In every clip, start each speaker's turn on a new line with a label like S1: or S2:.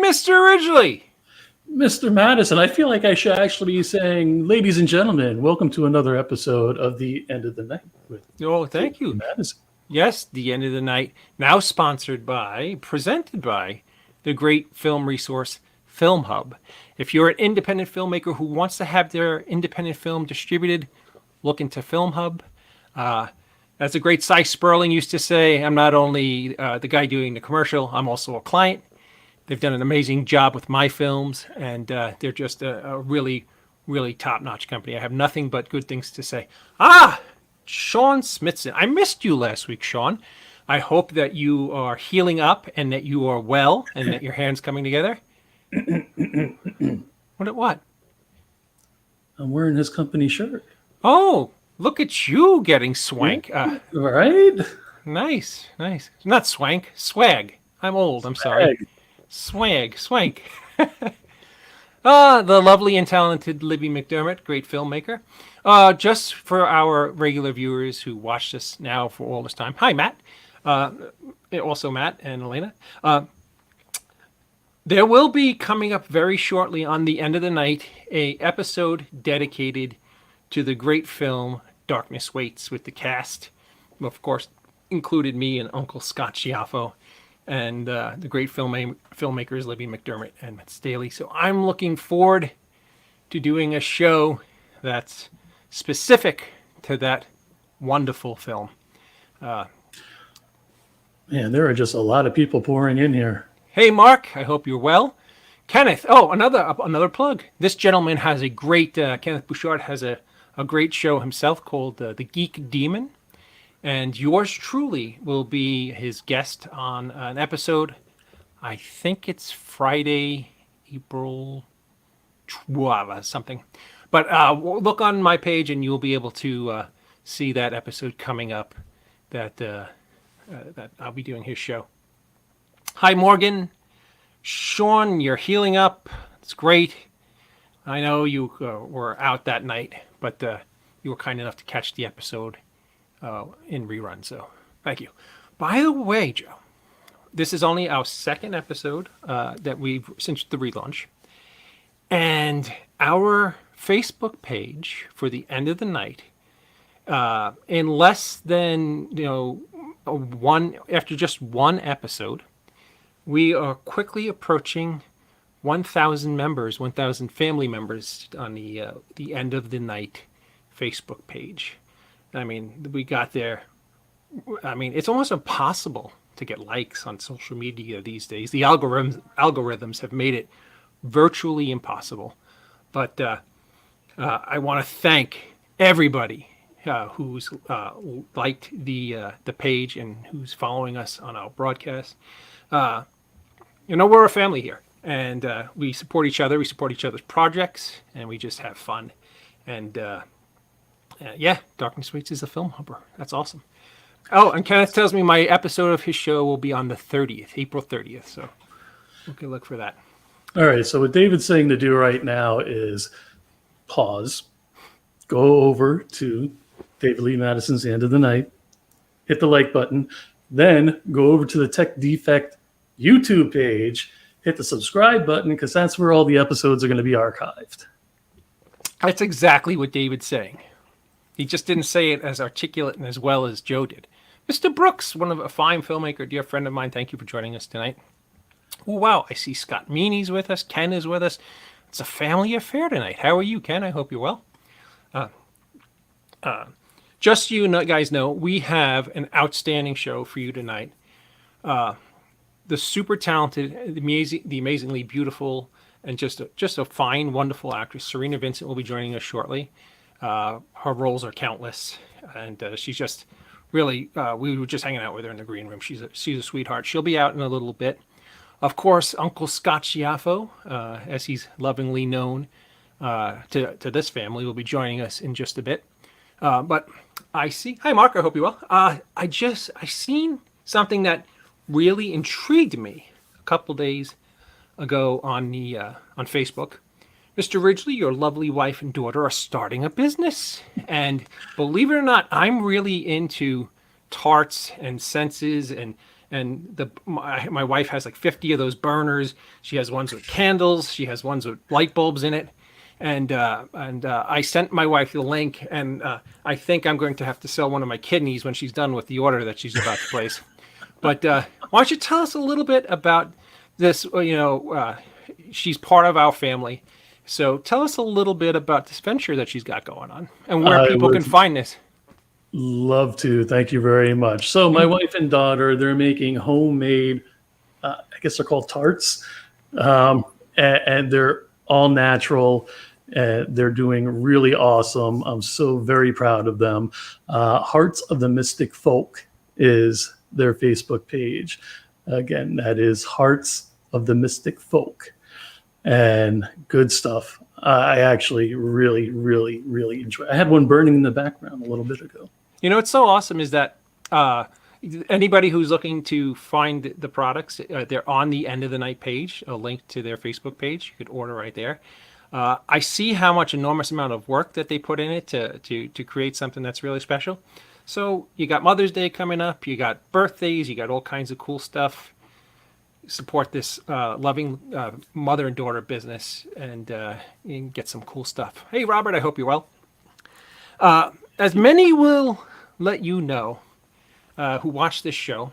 S1: Mr. Ridgely.
S2: Mr. Madison, I feel like I should actually be saying, ladies and gentlemen, welcome to another episode of The End of the Night.
S1: Thank you.
S2: Madison.
S1: Yes, The End of the Night, now presented by the great film resource, Film Hub. If you're an independent filmmaker who wants to have their independent film distributed, look into Film Hub. As the great Cy Sperling used to say, I'm not only the guy doing the commercial, I'm also a client. They've done an amazing job with my films, and they're just a really, really top-notch company. I have nothing but good things to say. Sean Smithson. I missed you last week, Sean. I hope that you are healing up and that you are well and that your hand's coming together. What?
S2: I'm wearing his company shirt.
S1: Oh, look at you getting swank.
S2: Right?
S1: Nice. Not swank, swag. I'm old, I'm sorry. Swank. The lovely and talented Libby McDermott, great filmmaker. Just for our regular viewers who watched us now for all this time. Hi, Matt. Also Matt and Elena. There will be coming up very shortly on The End of the Night a episode dedicated to the great film Darkness Waits with the cast. Of course, included me and Uncle Scott Schiaffo. And the great filmmakers Libby McDermott and Matt Staley. So I'm looking forward to doing a show that's specific to that wonderful film.
S2: Man, there are just a lot of people pouring in here.
S1: Hey, Mark, I hope you're well. Kenneth, another plug. This gentleman has a great, Kenneth Bouchard has a great show himself called The Geek Demon. And yours truly will be his guest on an episode. I think it's Friday, April 12, something. But look on my page and you'll be able to see that episode coming up that I'll be doing his show. Hi, Morgan. Sean, you're healing up. It's great. I know you were out that night, but you were kind enough to catch the episode in rerun, so thank you. By the way, Joe, this is only our second episode that we've since the relaunch, and our Facebook page for The End of the Night, in less than after just one episode, we are quickly approaching 1,000 members, 1,000 family members on the End of the Night Facebook page. I mean, we got there. I mean, it's almost impossible to get likes on social media these days. The algorithms have made it virtually impossible. But I want to thank everybody who's liked the page and who's following us on our broadcast. We're a family here, and we support each other. We support each other's projects, and we just have fun. And Darkness Waits is a film hubber. That's awesome. Oh, and Kenneth tells me my episode of his show will be on the 30th, April 30th. So we can look for that.
S2: All right. So what David's saying to do right now is pause, go over to David Lee Madison's The End of the Night, hit the like button, then go over to the Tech Defect YouTube page, hit the subscribe button, because that's where all the episodes are going to be archived.
S1: That's exactly what David's saying. He just didn't say it as articulate and as well as Joe did. Mr. Brooks, a fine filmmaker, dear friend of mine, thank you for joining us tonight. Oh, wow, I see Scott Meany's with us. Ken is with us. It's a family affair tonight. How are you, Ken? I hope you're well. Just so you guys know, we have an outstanding show for you tonight. The super talented, the amazingly beautiful, and just a fine, wonderful actress, Cerina Vincent, will be joining us shortly. Her roles are countless, and she's just really, we were just hanging out with her in the green room. She's a sweetheart. She'll be out in a little bit. Of course, Uncle Scott Schiaffo, as he's lovingly known to this family, will be joining us in just a bit. But I see. Hi, Mark. I hope you're well. I seen something that really intrigued me a couple days ago on Facebook. Mr. Ridgely, your lovely wife and daughter are starting a business. And believe it or not, I'm really into tarts and senses and And my wife has like 50 of those burners. She has ones with candles. She has ones with light bulbs in it. And I sent my wife the link, and I think I'm going to have to sell one of my kidneys when she's done with the order that she's about to place. But why don't you tell us a little bit about this? She's part of our family. So tell us a little bit about this venture that she's got going on and where people can find this.
S2: Love to. Thank you very much. So my wife and daughter, they're making homemade, I guess they're called tarts, and they're all natural. They're doing really awesome. I'm so very proud of them. Hearts of the Mystic Folk is their Facebook page. Again, that is Hearts of the Mystic Folk, and good stuff. I actually really, really, really enjoy. I had one burning in the background a little bit ago.
S1: You know, what's so awesome is that anybody who's looking to find the products, they're on the End of the Night page, a link to their Facebook page. You could order right there. I see how much enormous amount of work that they put in it to create something that's really special. So you got Mother's Day coming up, you got birthdays, you got all kinds of cool stuff. Support this loving mother and daughter business, and you can get some cool stuff. Hey, Robert, I hope you're well. As many will let you know who watch this show,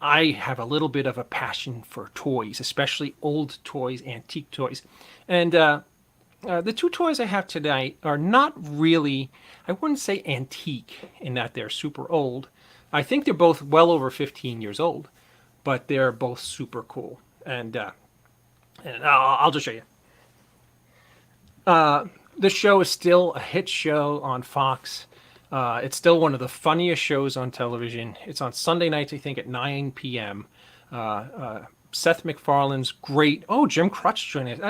S1: I have a little bit of a passion for toys, especially old toys, antique toys. And the two toys I have tonight are not really, I wouldn't say antique in that they're super old. I think they're both well over 15 years old, but they're both super cool. And I'll just show you. The show is still a hit show on Fox. It's still one of the funniest shows on television. It's on Sunday nights, I think, at 9 p.m. Seth MacFarlane's great. Oh, Jim Crutch joined us.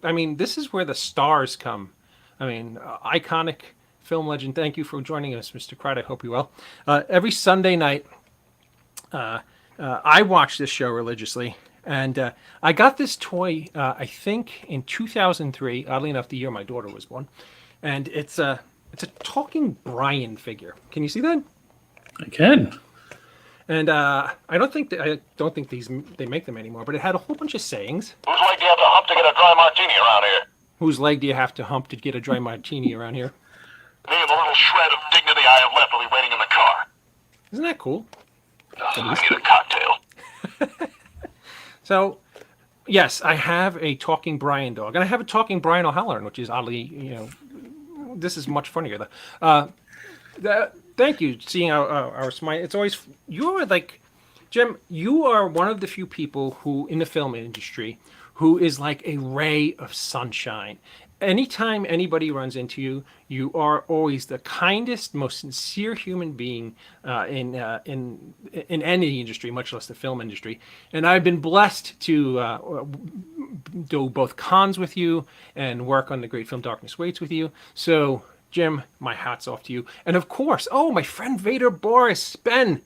S1: I mean, this is where the stars come. I mean, iconic film legend. Thank you for joining us, Mr. Crutch. I hope you're well. Every Sunday night, I watch this show religiously. And I got this toy, I think, in 2003. Oddly enough, the year my daughter was born. And it's a talking Brian figure. Can you see that?
S2: I can.
S1: And I don't think they make them anymore. But it had a whole bunch of sayings.
S3: Whose leg do you have to hump to get a dry martini around here?
S1: Whose leg do you have to hump to get a dry martini around here?
S3: Me and the little shred of dignity I have left will be waiting in the car.
S1: Isn't that cool?
S3: I need a cocktail.
S1: So, yes, I have a talking Brian dog, and I have a talking Brian O'Halloran, which is oddly, this is much funnier though. Thank you, seeing our smile. It's always you're like, Jim. You are one of the few people who in the film industry who is like a ray of sunshine. Anytime anybody runs into you, you are always the kindest, most sincere human being in any industry, much less the film industry. And I've been blessed to do both cons with you and work on the great film Darkness Waits with you. So, Jim, my hat's off to you. And of course, my friend Vader Boris, Ben,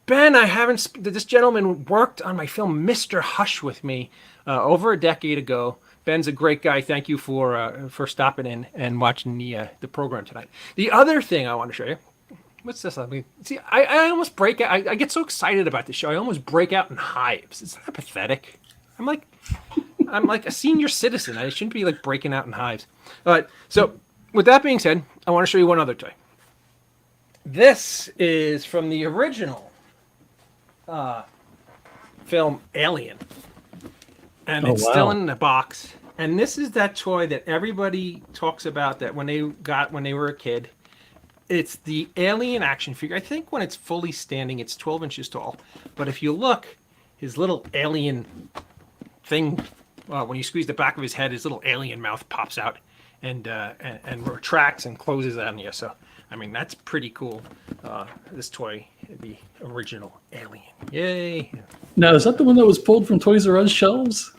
S1: this gentleman worked on my film Mr. Hush with me over a decade ago. Ben's a great guy. Thank you for stopping in and watching the program tonight. The other thing I want to show you, what's this? I mean, see, I almost break out. I get so excited about this show. I almost break out in hives. It's not pathetic. I'm like a senior citizen. I shouldn't be like breaking out in hives. All right. So with that being said, I want to show you one other toy. This is from the original film Alien. And it's still in the box. And this is that toy that everybody talks about that when they were a kid. It's the Alien action figure. I think when it's fully standing, it's 12 inches tall. But if you look, his little alien thing, when you squeeze the back of his head, his little alien mouth pops out and retracts and closes on you. So, I mean, that's pretty cool. This toy, the original Alien. Yay.
S2: Now, is that the one that was pulled from Toys R Us shelves?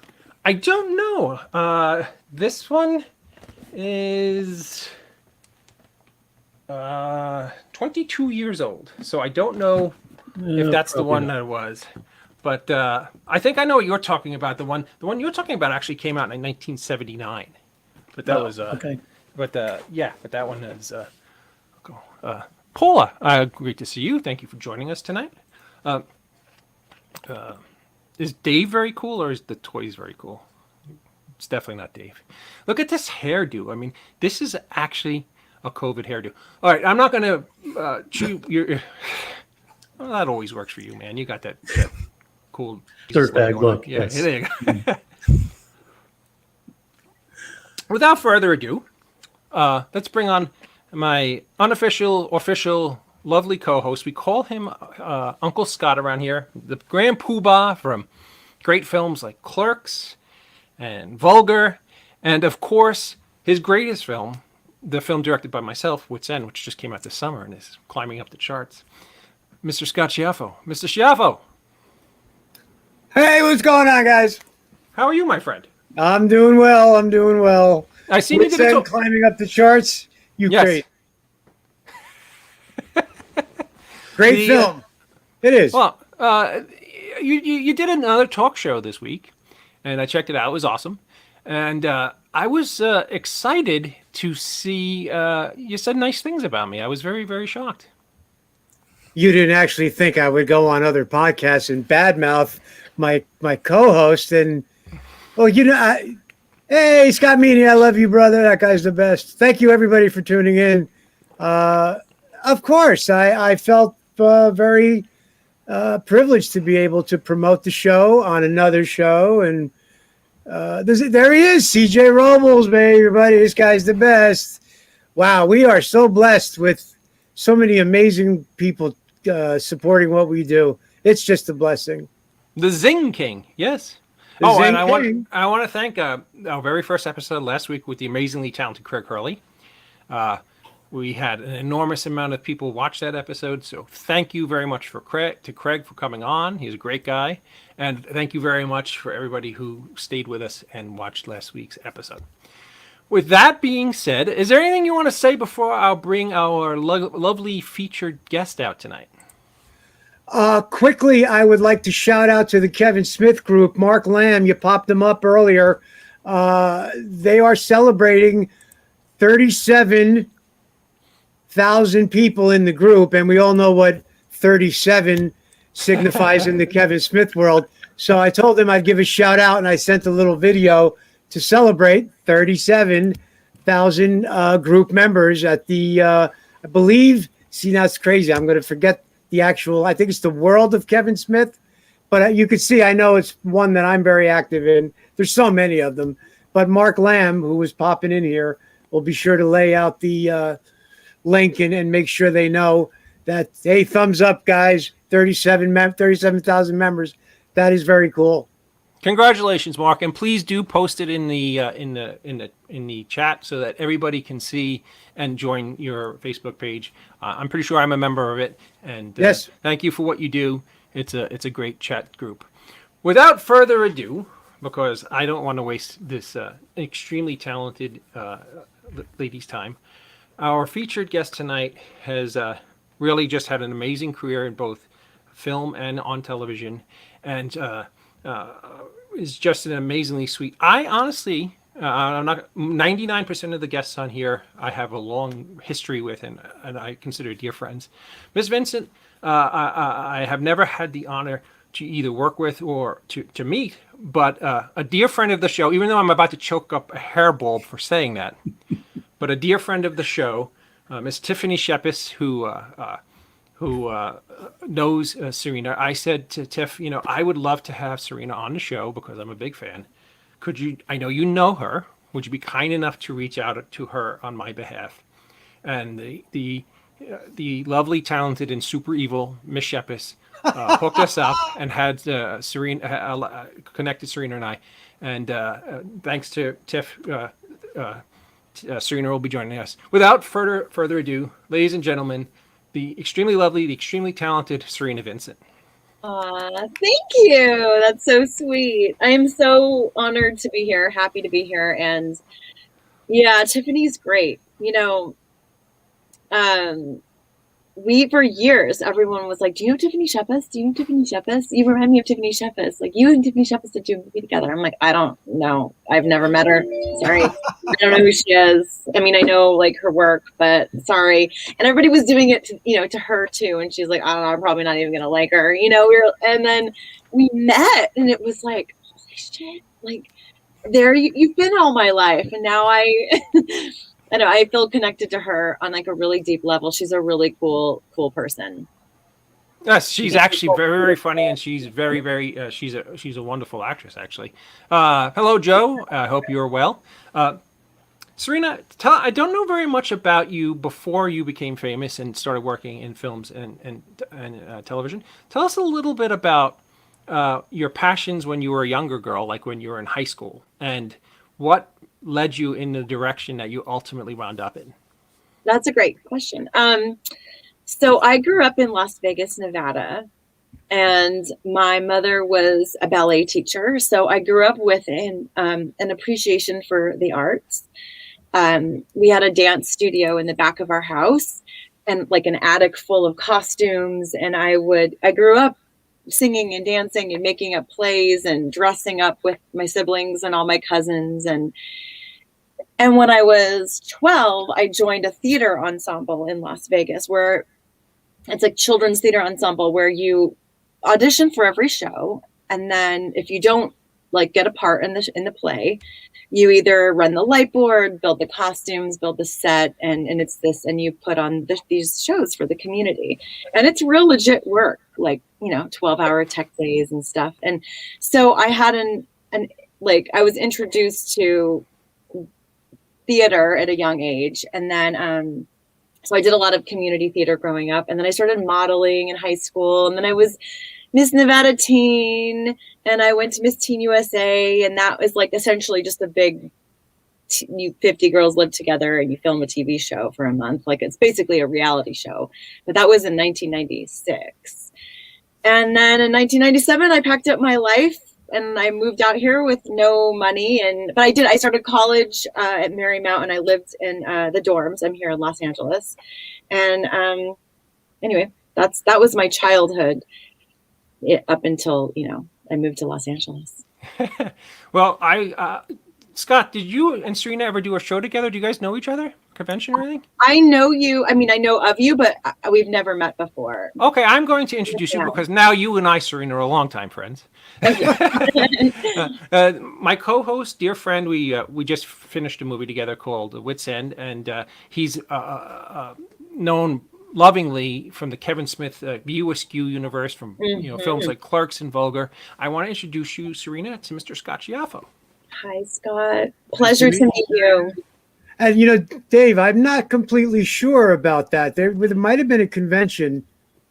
S1: I don't know. This one is 22 years old. So I don't know if that's the one that it was. But I think I know what you're talking about. The one you're talking about actually came out in 1979. But that was
S2: okay.
S1: But that one is Paula. Great to see you. Thank you for joining us tonight. Is Dave very cool, or is the toys very cool? It's definitely not Dave. Look at this hairdo. I mean, this is actually a COVID hairdo. All right, I'm not going to chew your... Well, that always works for you, man. You got that cool...
S2: Dirtbag look.
S1: Yeah,
S2: Yes.
S1: there you go. Without further ado, let's bring on my official, lovely co-host. We call him Uncle Scott around here, the Grand Poobah from great films like Clerks and Vulgar, and of course, his greatest film, the film directed by myself, Wit's End, which just came out this summer and is climbing up the charts, Mr. Scott Schiaffo. Mr. Schiaffo!
S4: Hey, what's going on, guys?
S1: How are you, my friend?
S4: I'm doing well.
S1: I seen you
S4: Wit's
S1: did a
S4: End climbing up the charts.
S1: Yes.
S4: Great film. It is.
S1: Well, you did another talk show this week, and I checked it out. It was awesome. And I was excited to see you said nice things about me. I was very, very shocked.
S4: You didn't actually think I would go on other podcasts and badmouth my co-host. And, well, hey, Scott Meany, I love you, brother. That guy's the best. Thank you, everybody, for tuning in. Of course, I felt very privileged to be able to promote the show on another show. And there he is, CJ Robles, baby, everybody. This guy's the best. Wow, we are so blessed with so many amazing people supporting what we do. It's just a blessing.
S1: The Zing King, yes.
S4: The
S1: and
S4: Zing
S1: I want to thank our very first episode last week with the amazingly talented Craig Hurley. We had an enormous amount of people watch that episode, so thank you very much to Craig for coming on. He's a great guy, and thank you very much for everybody who stayed with us and watched last week's episode. With that being said, is there anything you want to say before I'll bring our lovely featured guest out tonight?
S4: Quickly, I would like to shout out to the Kevin Smith group. Mark Lamb, you popped them up earlier. They are celebrating 37,000 people in the group, and we all know what 37 signifies in the Kevin Smith world. So I told them I'd give a shout out, and I sent a little video to celebrate 37,000 group members at the, I believe, see, now it's crazy. I'm going to forget the actual, I think it's the World of Kevin Smith, but you can see, I know it's one that I'm very active in. There's so many of them, but Mark Lamb, who was popping in here, will be sure to lay out the link and make sure they know that, hey, thumbs up, guys, 37,000 members. That is very cool.
S1: Congratulations, Mark, and please do post it in the chat so that everybody can see and join your Facebook page. I'm pretty sure I'm a member of it, and
S4: yes,
S1: thank you for what you do. It's a great chat group. Without further ado, because I don't want to waste this extremely talented lady's time, our featured guest tonight has really just had an amazing career in both film and on television, and is just an amazingly sweet. I honestly, I'm not 99% of the guests on here I have a long history with, and I consider dear friends. Miss Vincent, I have never had the honor to either work with or to meet, but a dear friend of the show, even though I'm about to choke up a hairball for saying that, but a dear friend of the show, Miss Tiffany Shepis, who knows Serena. I said to Tiff, I would love to have Serena on the show because I'm a big fan. Could you, I know you know her, would you be kind enough to reach out to her on my behalf? And the lovely, talented, and super evil Miss Shepis hooked us up and had Serena connected Serena and I. And thanks to Tiff, Serena will be joining us. Without further ado, ladies and gentlemen, the extremely lovely, the extremely talented Cerina Vincent.
S5: Thank you. That's so sweet. I am so honored to be here, happy to be here. And yeah, Tiffany's great. for years, everyone was like, do you know Tiffany Shepis? Do you know Tiffany Shepis? You remind me of Tiffany Shepis. Like, you and Tiffany Shepis did do a movie together. I'm like, I don't know. I've never met her. Sorry. I don't know who she is. I mean, I know like her work, but sorry. And everybody was doing it to, to her too. And she's like, I don't know, I'm probably not even going to like her. And then we met and it was like, holy shit. Like, you've been all my life. And now I know I feel connected to her on like a really deep level. She's a really cool person.
S1: Yes, she's actually very, very funny, and she's very, very. She's a wonderful actress, actually. Hello, Joe. I hope you're well. Serena, I don't know very much about you before you became famous and started working in films and television. Tell us a little bit about your passions when you were a younger girl, like when you were in high school, and what led you in the direction that you ultimately wound up in.
S5: That's a great question. So I grew up in Las Vegas, Nevada, and my mother was a ballet teacher. So I grew up with an appreciation for the arts. We had a dance studio in the back of our house and like an attic full of costumes. And I grew up singing and dancing and making up plays and dressing up with my siblings and all my cousins. And when I was 12, I joined a theater ensemble in Las Vegas where it's like children's theater ensemble where you audition for every show. And then if you don't like get a part in the play, you either run the light board, build the costumes, build the set, and it's this, and you put on these shows for the community. And it's real legit work, like, 12-hour tech days and stuff. And so I had I was introduced to theater at a young age. And then, so I did a lot of community theater growing up. And then I started modeling in high school. And then I was Miss Nevada Teen, and I went to Miss Teen USA. And that was like essentially just a big, 50 girls live together and you film a TV show for a month. Like it's basically a reality show. But that was in 1996. And then in 1997, I packed up my life and I moved out here with no money. But I started college at Marymount, and I lived in the dorms. I'm here in Los Angeles. And anyway, that was my childhood up until, I moved to Los Angeles.
S1: Well, Scott, did you and Serena ever do a show together? Do you guys know each other? Convention or anything?
S5: I know you. I mean, I know of you, but we've never met before.
S1: Okay, I'm going to introduce you because now you and I, Serena, are longtime friends. My co-host, dear friend, we just finished a movie together called Wit's End, and he's known lovingly from the Kevin Smith View Askew universe, from films like Clerks and Vulgar. I want to introduce you, Serena, to Mr. Scott Schiaffo.
S5: Hi, Scott. Pleasure to meet you.
S4: And, Dave, I'm not completely sure about that. There might have been a convention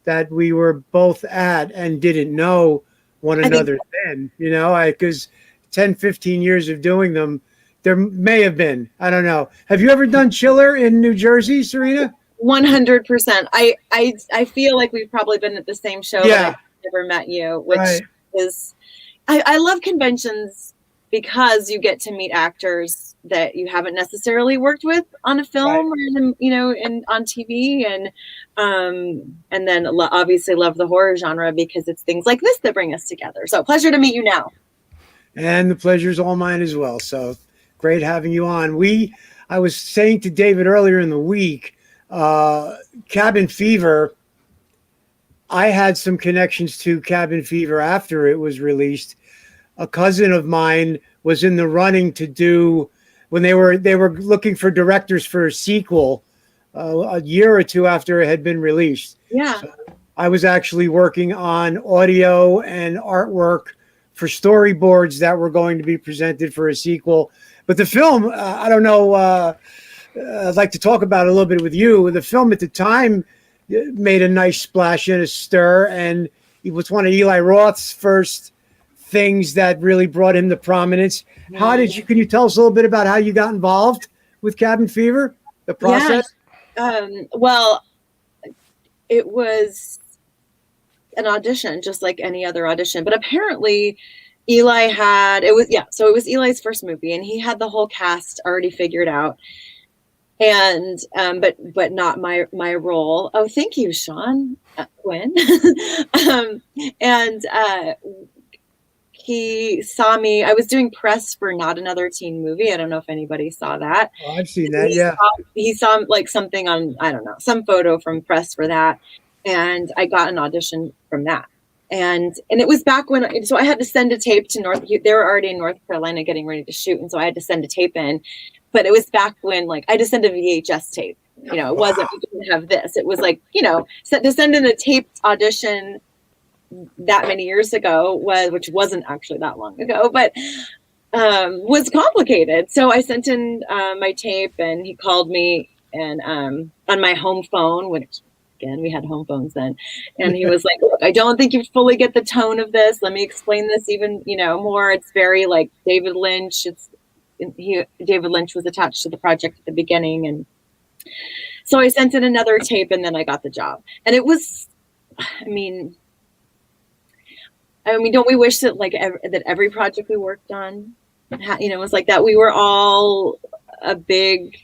S4: that we were both at and didn't know one another then, because 10, 15 years of doing them, there may have been. I don't know. Have you ever done Chiller in New Jersey, Serena?
S5: 100%. I feel like we've probably been at the same show.
S4: Yeah.
S5: But I've never met you, which is, I love conventions because you get to meet actors that you haven't necessarily worked with on a film or and on TV, and then obviously love the horror genre because it's things like this that bring us together. So pleasure to meet you now.
S4: And the pleasure's all mine as well. So great having you on. I was saying to David earlier in the week, Cabin Fever, I had some connections to Cabin Fever after it was released. A cousin of mine was in the running to do, when they were looking for directors for a sequel a year or two after it had been released.
S5: Yeah.
S4: So I was actually working on audio and artwork for storyboards that were going to be presented for a sequel. But the film, I don't know, I'd like to talk about it a little bit with you. The film at the time made a nice splash and a stir, and it was one of Eli Roth's first things that really brought him to prominence. Can you tell us a little bit about how you got involved with Cabin Fever, the process?
S5: Yeah. Well, it was an audition, just like any other audition, but apparently Eli it was Eli's first movie, and he had the whole cast already figured out. and but not my role. Oh, thank you, Sean Quinn. And he saw me. I was doing press for Not Another Teen Movie. I don't know if anybody saw that.
S4: Oh, I've seen that. Yeah.
S5: He saw like something on, I don't know, some photo from press for that, and I got an audition from that. And it was back when, so I had to send a tape to they were already in North Carolina getting ready to shoot, and so I had to send a tape in. But it was back when, like, I had to send a VHS tape. You know, it wasn't, we didn't have this. It was like, you know, to send in a taped audition that many years ago which wasn't actually that long ago, but was complicated. So I sent in my tape, and he called me, and on my home phone, which again, we had home phones then, and he was like, look, I don't think you fully get the tone of this. Let me explain this even, you know, more. It's very like David Lynch. David Lynch was attached to the project at the beginning, and so I sent in another tape, and then I got the job. And it was, I mean, don't we wish that that every project we worked on, you know, was like that? We were all a big,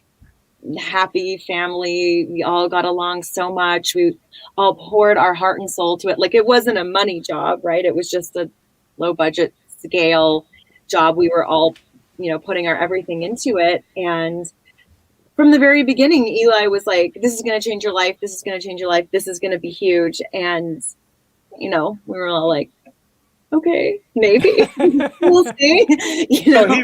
S5: happy family. We all got along so much. We all poured our heart and soul to it. Like, it wasn't a money job, right? It was just a low budget scale job. We were all, you know, putting our everything into it. And from the very beginning, Eli was like, this is going to change your life. This is going to change your life. This is going to be huge. And, you know, we were all like, okay, maybe we'll see. You know?
S4: So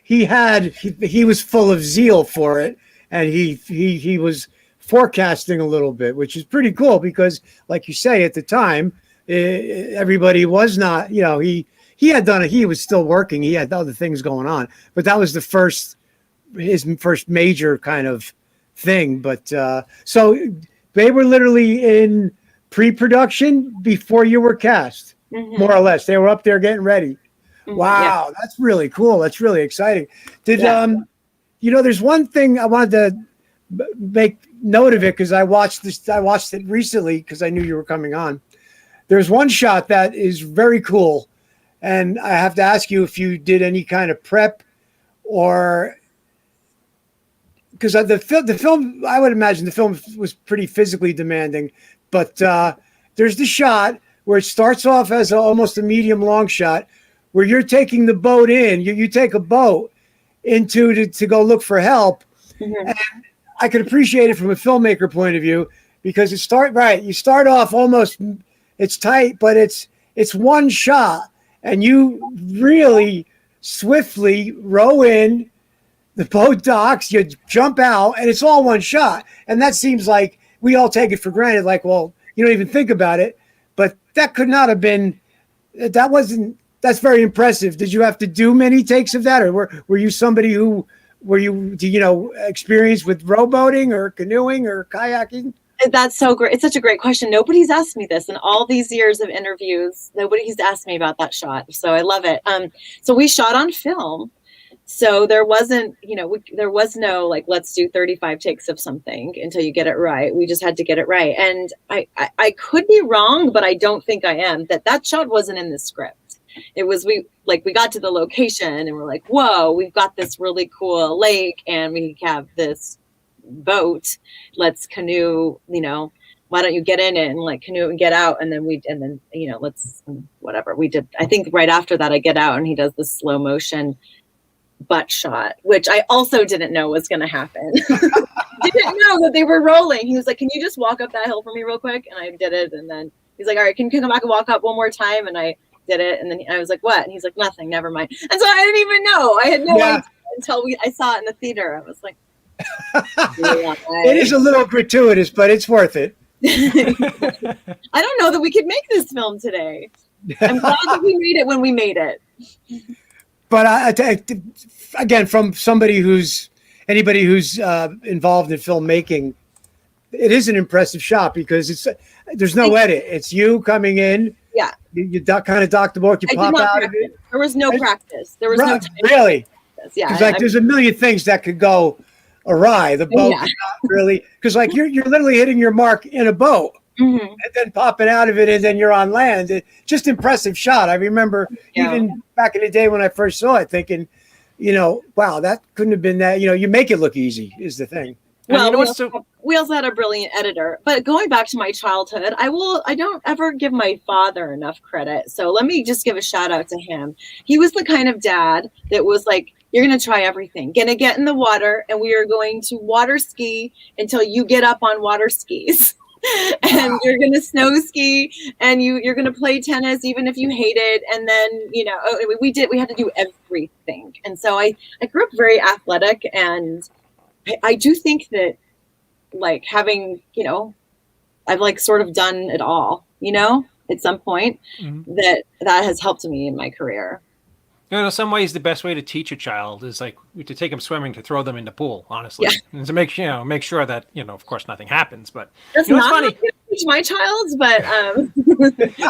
S4: he was full of zeal for it, and he was forecasting a little bit, which is pretty cool because, like you say, at the time, everybody was not, you know, he had done it. He was still working. He had other things going on, but that was his first major kind of thing. But so they were literally in pre-production before you were cast. Mm-hmm. More or less, they were up there getting ready. Mm-hmm. Wow, yeah. That's really cool. That's really exciting. You know, there's one thing I wanted to make note of it because I watched it recently because I knew you were coming on. There's one shot that is very cool, and I have to ask you if you did any kind of prep, or because the film, I would imagine the film was pretty physically demanding, but there's the shot where it starts off as almost a medium long shot where you're taking the boat in, you take a boat into to go look for help. Mm-hmm. And I could appreciate it from a filmmaker point of view because you start off almost, it's tight, but it's one shot and you really swiftly row in, the boat docks, you jump out, and it's all one shot. And that seems like we all take it for granted, like, well, you don't even think about it. But that could not have been, that's very impressive. Did you have to do many takes of that? Or were you somebody who, experienced with rowboating or canoeing or kayaking?
S5: That's so great. It's such a great question. Nobody's asked me this in all these years of interviews. Nobody's asked me about that shot. So I love it. So we shot on film. So there wasn't, there was no like, let's do 35 takes of something until you get it right. We just had to get it right. And I could be wrong, but I don't think I am, that shot wasn't in the script. It was, we got to the location and we're like, whoa, we've got this really cool lake and we have this boat. Let's canoe, why don't you get in it and like canoe and get out? And then let's, whatever we did. I think right after that I get out and he does this slow motion butt shot, which I also didn't know was going to happen. Didn't know that they were rolling. He was like, can you just walk up that hill for me real quick? And I did it. And then he's like, all right, can you come back and walk up one more time? And I did it. And then I was like, what? And he's like, nothing, never mind. And so I didn't even know. I had no idea until I saw it in the theater. I was like,
S4: it is a little gratuitous, but it's worth it.
S5: I don't know that we could make this film today. I'm glad that we made it when we made it.
S4: But again, from anybody who's involved in filmmaking, it is an impressive shot because there's no edit. It's you coming in. Yeah. You kind of dock the boat. You pop out of it.
S5: There was no practice. There was no time.
S4: Really?
S5: Yeah.
S4: Because there's a million things that could go awry. The boat is not really, because like you're literally hitting your mark in a boat. Mm-hmm. And then popping out of it, and then you're on land. Just impressive shot. I remember even back in the day when I first saw it, thinking, wow, that couldn't have been that. You make it look easy is the thing.
S1: And
S5: Well,
S1: you know
S5: we
S1: what's
S5: also, we also had a brilliant editor. But going back to my childhood, I don't ever give my father enough credit. So let me just give a shout out to him. He was the kind of dad that was like, you're going to try everything. Going to get in the water, and we are going to water ski until you get up on water skis. And you're going to snow ski, and you're going to play tennis even if you hate it. And then, we had to do everything. And so I grew up very athletic, and I do think that like having, I've like sort of done it all, at some point.
S1: Mm-hmm.
S5: that has helped me in my career.
S1: Some ways the best way to teach a child is like to take them swimming, to throw them in the pool, honestly.
S5: Yeah.
S1: And to make sure that, of course, nothing happens. But
S5: That's
S1: what's
S5: not
S1: funny?
S5: how I teach my child, but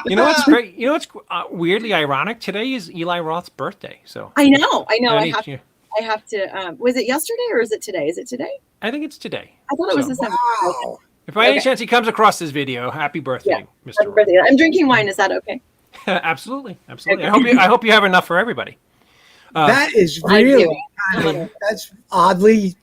S1: What's great? What's weirdly ironic? Today is Eli Roth's birthday. So
S5: I know. I have to. Was it yesterday or is it today? Is it today?
S1: I think it's today.
S5: I thought it was the 7th.
S4: Wow.
S1: If by any chance he comes across this video, happy birthday, Mr.
S5: Happy birthday. I'm drinking wine. Is that okay?
S1: Absolutely.
S5: Okay.
S1: I hope you have enough for everybody.
S4: That is
S5: I do.
S4: really, that's oddly,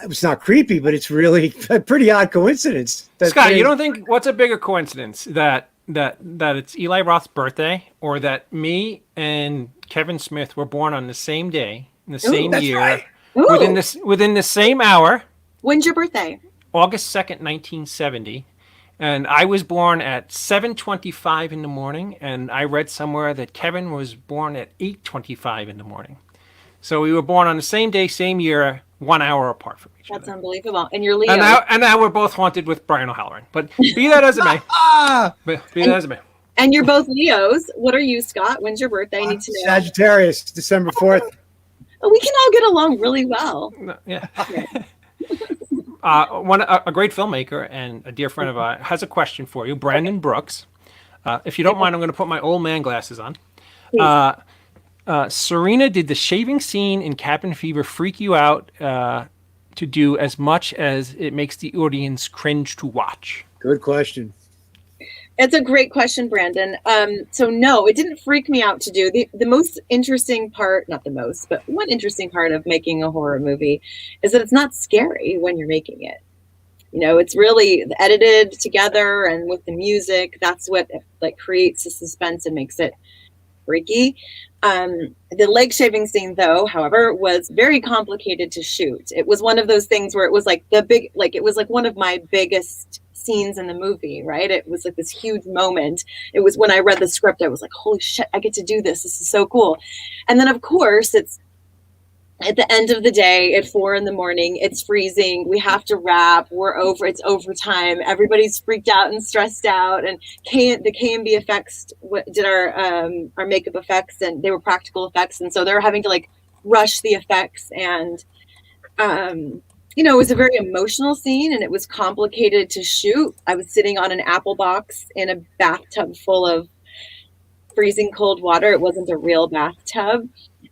S4: it's not creepy, but it's really a pretty odd coincidence.
S1: Scott, you don't think what's a bigger coincidence that it's Eli Roth's birthday, or that me and Kevin Smith were born on the same day in the same year,
S4: right.
S1: within the same hour,
S5: When's your birthday?
S1: August 2nd, 1970. And I was born at 7:25 in the morning, and I read somewhere that Kevin was born at 8:25 in the morning. So we were born on the same day, same year, 1 hour apart from each
S5: That's
S1: other.
S5: unbelievable. And you're Leo.
S1: And now we're both haunted with Brian O'Halloran. But be that as it may. Be that as it may.
S5: And you're both Leos. What are you, Scott? When's your birthday? I need to know.
S4: Sagittarius, December 4th.
S5: Oh, we can all get along really well.
S1: Yeah. A great filmmaker and a dear friend of ours has a question for you, Brandon Brooks. If you don't mind, I'm going to put my old man glasses on. Serena, did the shaving scene in Cabin Fever freak you out to do as much as it makes the audience cringe to watch?
S4: Good question.
S5: It's a great question, Brandon. So no, it didn't freak me out to do. The most interesting part, not the most, but one interesting part of making a horror movie is that it's not scary when you're making it. It's really edited together, and with the music, that's what like creates the suspense and makes it freaky. The leg shaving scene, though, however, was very complicated to shoot. It was one of those things where it was like it was like one of my biggest scenes in the movie, right? It was like this huge moment. It was when I read the script, I was like, holy shit, I get to do this. This is so cool. And then, of course, it's at the end of the day at 4 a.m, it's freezing. We have to wrap. It's overtime. Everybody's freaked out and stressed out. And the KMB effects did our makeup effects, and they were practical effects. And so they're having to like rush the effects. And, it was a very emotional scene, and it was complicated to shoot. I was sitting on an apple box in a bathtub full of freezing cold water. It wasn't a real bathtub.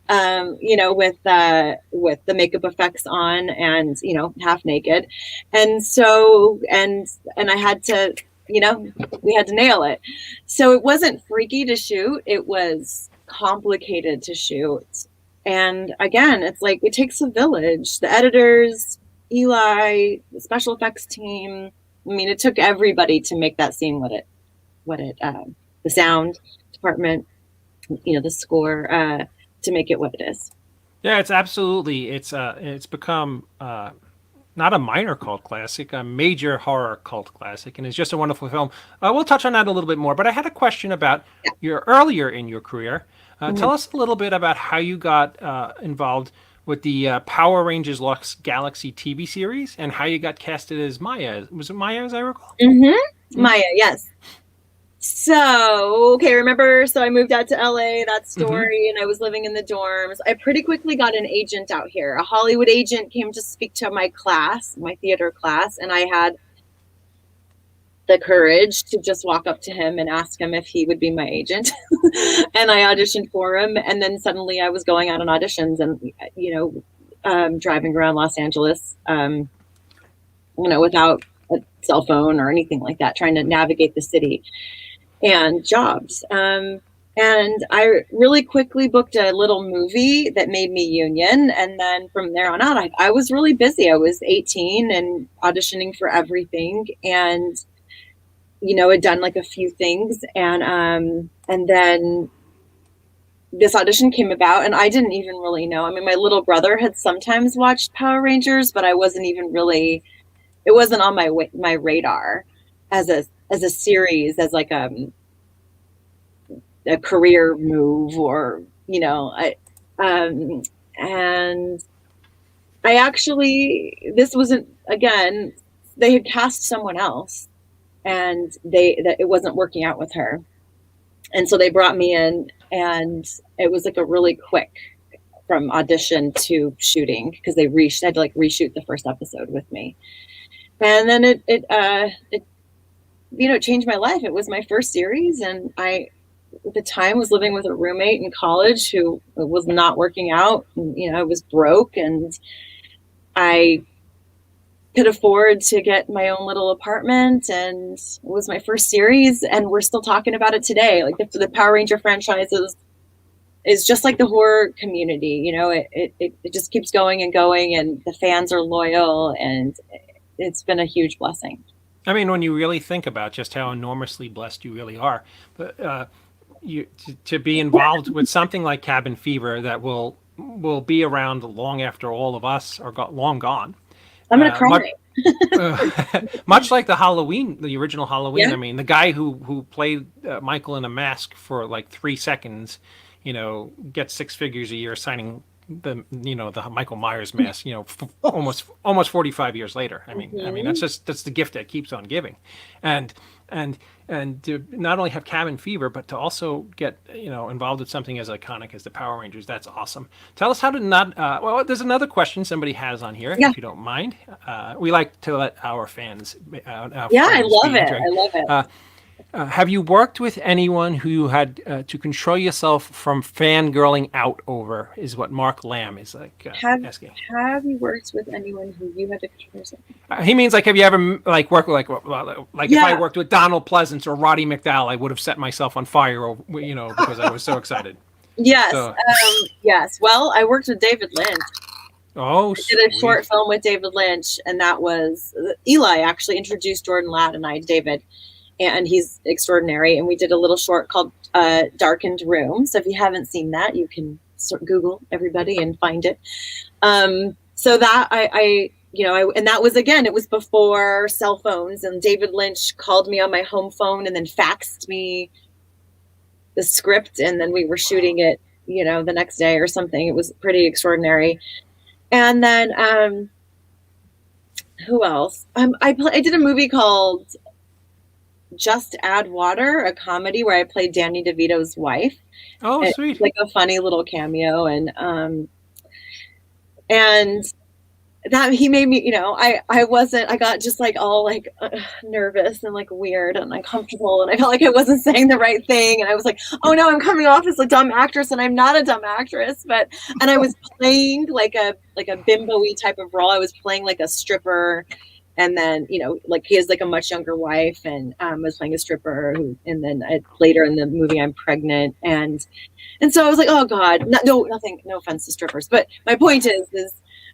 S5: With the makeup effects on, and half naked, and so and I had to, we had to nail it. So it wasn't freaky to shoot; it was complicated to shoot. And again, it's like it takes a village. The editors, Eli, the special effects team. I mean, it took everybody to make that scene the sound department, the score. To make it what it is.
S1: Yeah, it's absolutely. It's become not a minor cult classic, a major horror cult classic, and it's just a wonderful film. We'll touch on that a little bit more, but I had a question about your earlier in your career. Tell us a little bit about how you got involved with the Power Rangers Lost Galaxy TV series, and how you got casted as Maya. Was it Maya, as I recall?
S5: Mm-hmm. Maya, yes. So, remember, I moved out to LA, that story, and I was living in the dorms. I pretty quickly got an agent out here. A Hollywood agent came to speak to my class, my theater class, and I had the courage to just walk up to him and ask him if he would be my agent. And I auditioned for him, and then suddenly I was going out on auditions and, driving around Los Angeles, without a cell phone or anything like that, trying to navigate the city. And jobs. And I really quickly booked a little movie that made me union. And then from there on out, I was really busy. I was 18 and auditioning for everything. And, had done like a few things. And then this audition came about and I didn't even really know. I mean, my little brother had sometimes watched Power Rangers, but I wasn't even really, it wasn't on my radar as a series, as like a career move, or and I actually, this wasn't, again, they had cast someone else and that it wasn't working out with her, and so they brought me in, and it was like a really quick from audition to shooting, because they had to like reshoot the first episode with me, and then it changed my life. It was my first series, and I at the time was living with a roommate in college who was not working out. And, I was broke, and I could afford to get my own little apartment, and it was my first series, and we're still talking about it today. Like the Power Ranger franchise is just like the horror community. It just keeps going and going, and the fans are loyal, and it's been a huge blessing.
S1: I mean, when you really think about just how enormously blessed you really are, but to be involved with something like Cabin Fever that will be around long after all of us are long gone.
S5: I'm gonna cry.
S1: Much like the original Halloween.
S5: Yeah.
S1: I mean, the guy who played Michael in a mask for like 3 seconds, gets 6 figures a year signing the Michael Myers mask, almost 45 years later. I mean, that's the gift that keeps on giving, and to not only have Cabin Fever, but to also get involved with something as iconic as the Power Rangers. That's awesome. Tell us how to not. Well, there's another question somebody has on here, if you don't mind. We like to let our fans.
S5: I love it. I love it.
S1: Have you worked with anyone who you had to control yourself from fangirling out over? Is what Mark Lamb is like asking.
S5: Have you worked with anyone who you had to control yourself?
S1: He means like, have you ever worked with if I worked with Donald Pleasance or Roddy McDowall, I would have set myself on fire, because I was so excited.
S5: Yes,
S1: So,
S5: yes. Well, I worked with David Lynch.
S1: Oh,
S5: I did a short film with David Lynch, and that was Eli actually introduced Jordan Ladd and I to David. And he's extraordinary. And we did a little short called Darkened Room. So if you haven't seen that, you can Google everybody and find it. So that and that was, again, it was before cell phones. And David Lynch called me on my home phone and then faxed me the script. And then we were shooting it, the next day or something. It was pretty extraordinary. And then who else? I did a movie called Just Add Water, a comedy where I played Danny DeVito's wife.
S1: Oh, sweet!
S5: Like a funny little cameo, and that he made me. I got just like all like nervous and like weird and uncomfortable, and I felt like I wasn't saying the right thing, and I was like, oh no, I'm coming off as a dumb actress, and I'm not a dumb actress, and I was playing like a bimbo-y type of role. I was playing like a stripper. And then, like he has like a much younger wife, and I was playing a stripper. And then later in the movie, I'm pregnant. And so I was like, oh God, no offense to strippers. But my point is